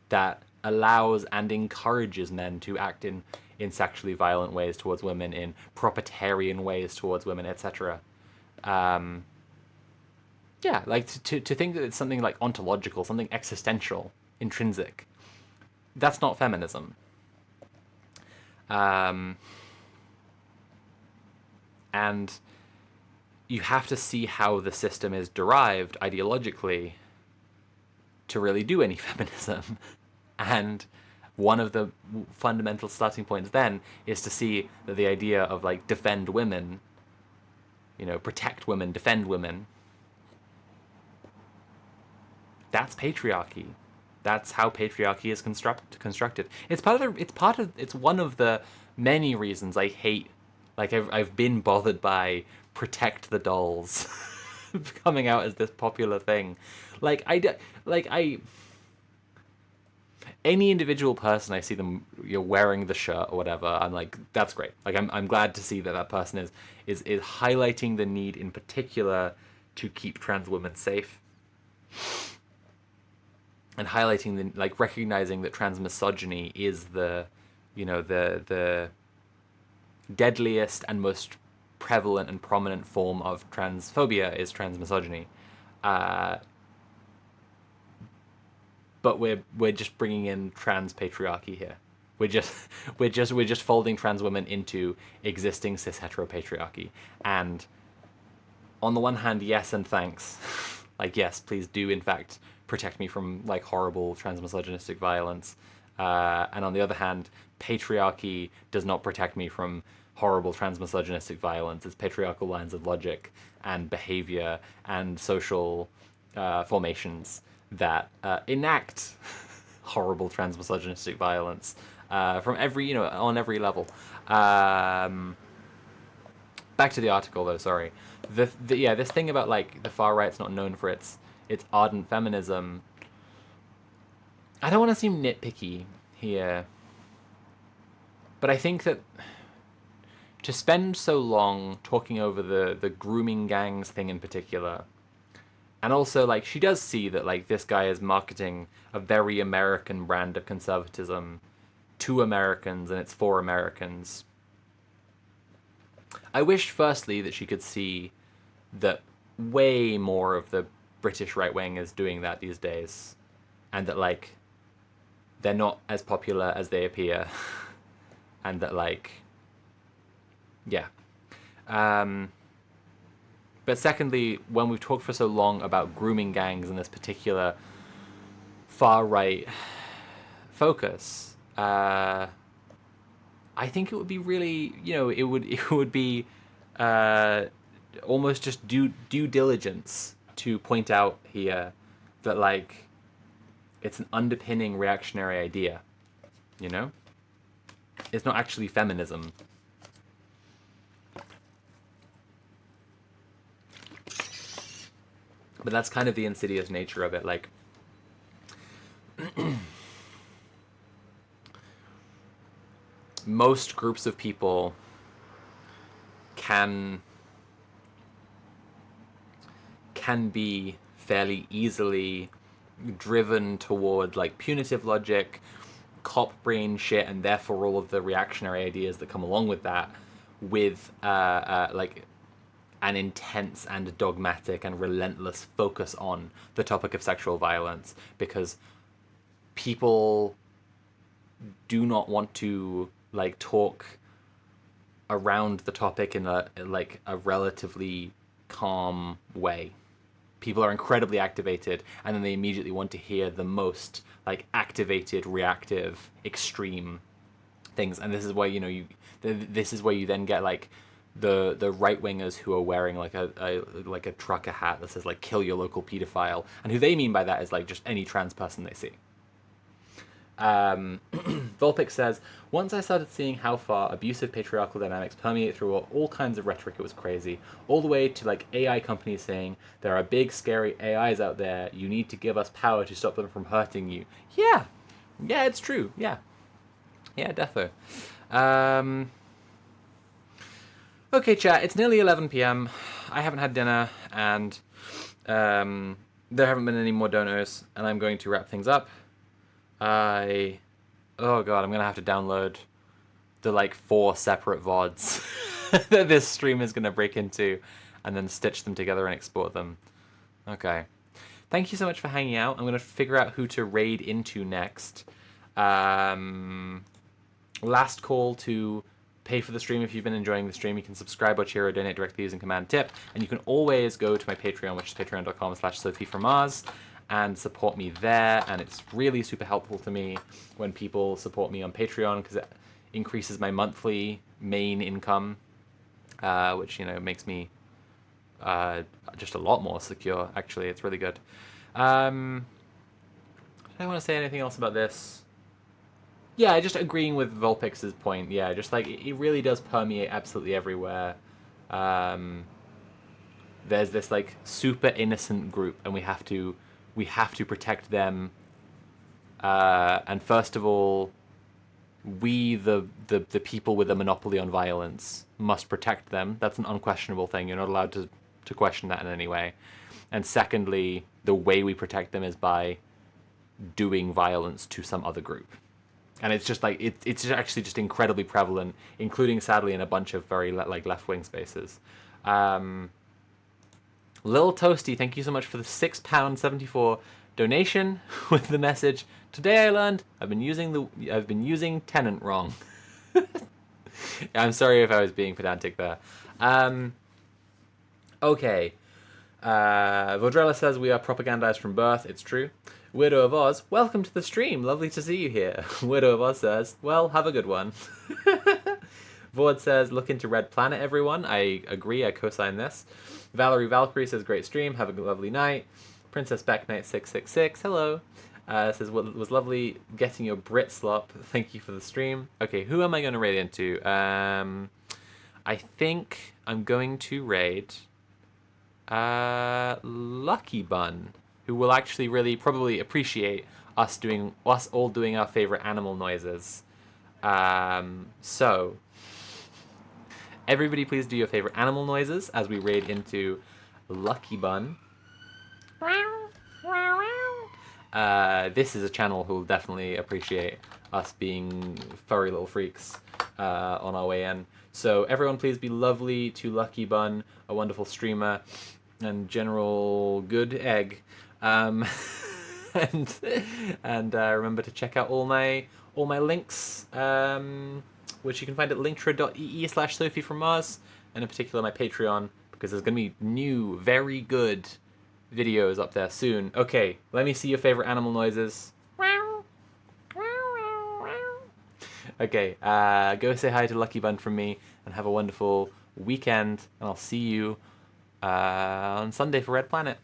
Speaker 1: that allows and encourages men to act in sexually violent ways towards women, in proprietarian ways towards women, etc. Yeah, like to think that it's something like ontological, something existential, intrinsic. That's not feminism. And you have to see how the system is derived ideologically to really do any feminism. And one of the fundamental starting points then is to see that the idea of like defend women, you know, protect women, defend women, that's patriarchy. That's how patriarchy is constructed. It's one of the many reasons I hate, like I've been bothered by protect the dolls coming out as this popular thing. Any individual person I see them, you know, wearing the shirt or whatever, I'm like, that's great. Like I'm glad to see that that person is highlighting the need in particular to keep trans women safe, and highlighting the, like, recognizing that trans misogyny is the, you know, the deadliest and most prevalent and prominent form of transphobia is trans misogyny. But we're just bringing in trans patriarchy here. We're just folding trans women into existing cis heteropatriarchy. And on the one hand, yes and thanks. Like, yes, please do in fact protect me from like horrible trans misogynistic violence. And on the other hand, patriarchy does not protect me from horrible trans misogynistic violence. It's patriarchal lines of logic and behavior and social formations that enact horrible trans misogynistic violence from every, you know, on every level. Back to the article though, sorry. This thing about like the far right's not known for its ardent feminism. I don't want to seem nitpicky here, but I think that to spend so long talking over the grooming gangs thing in particular, and also like she does see that like this guy is marketing a very American brand of conservatism to Americans, and it's for Americans. I wish firstly that she could see that way more of the British right wing is doing that these days, and that like they're not as popular as they appear, and that like, yeah. But secondly, when we've talked for so long about grooming gangs and this particular far right focus, I think it would be really, you know, it would be almost just due diligence to point out here that like it's an underpinning reactionary idea, you know? It's not actually feminism. But that's kind of the insidious nature of it, like most groups of people can be fairly easily driven toward like punitive logic, cop brain shit, and therefore all of the reactionary ideas that come along with that, with like an intense and dogmatic and relentless focus on the topic of sexual violence, because people do not want to like talk around the topic in a relatively calm way. People are incredibly activated, and then they immediately want to hear the most like activated, reactive, extreme things. And this is why, you know, this is where you then get like the right wingers who are wearing like a trucker hat that says like "kill your local pedophile," and who they mean by that is like just any trans person they see. Volpic says, once I started seeing how far abusive patriarchal dynamics permeate through all kinds of rhetoric, it was crazy. All the way to like AI companies saying, there are big scary AIs out there, you need to give us power to stop them from hurting you. Yeah, it's true, yeah, defo. Okay, chat, it's nearly 11 p.m. I haven't had dinner, and there haven't been any more donors, and I'm going to wrap things up. Oh god, I'm gonna have to download the like 4 separate VODs that this stream is gonna break into, and then stitch them together and export them. Okay. Thank you so much for hanging out. I'm gonna figure out who to raid into next. Last call to pay for the stream. If you've been enjoying the stream, you can subscribe or cheer or donate directly using command tip, and you can always go to my Patreon, which is patreon.com/SophieFromMars, and support me there. And it's really super helpful to me when people support me on Patreon, because it increases my monthly main income, which, you know, makes me just a lot more secure. Actually, it's really good. I don't want to say anything else about this. Yeah, just agreeing with Volpix's point. Yeah, just like it really does permeate absolutely everywhere. There's this like super innocent group, and we have to protect them. And first of all, we the people with a monopoly on violence must protect them. That's an unquestionable thing. You're not allowed to question that in any way. And secondly, the way we protect them is by doing violence to some other group. And it's just like it's actually just incredibly prevalent, including sadly in a bunch of very like left-wing spaces. Lil Toasty, thank you so much for the £6.74 donation with the message, today I learned I've been using tenant wrong. I'm sorry if I was being pedantic there. Okay. Vodrella says we are propagandized from birth. It's true. Widow of Oz, welcome to the stream. Lovely to see you here. Widow of Oz says, well, have a good one. Vord says, look into Red Planet, everyone. I agree. I co-sign this. Valerie Valkyrie says, great stream. Have a lovely night. Princess Beck Knight 666, hello. Says, well, it was lovely getting your Brit slop. Thank you for the stream. Okay, who am I going to raid into? I think I'm going to raid Lucky Bun, who will actually really probably appreciate us all doing our favorite animal noises. So everybody please do your favorite animal noises as we raid into Lucky Bun. This is a channel who will definitely appreciate us being furry little freaks on our way in. So everyone please be lovely to Lucky Bun, a wonderful streamer and general good egg. And remember to check out all my links, which you can find at linktree.ee/SophieFromMars, and in particular my Patreon, because there's going to be new, very good videos up there soon. Okay, let me see your favorite animal noises. Okay, go say hi to Lucky Bun from me, and have a wonderful weekend, and I'll see you on Sunday for Red Planet.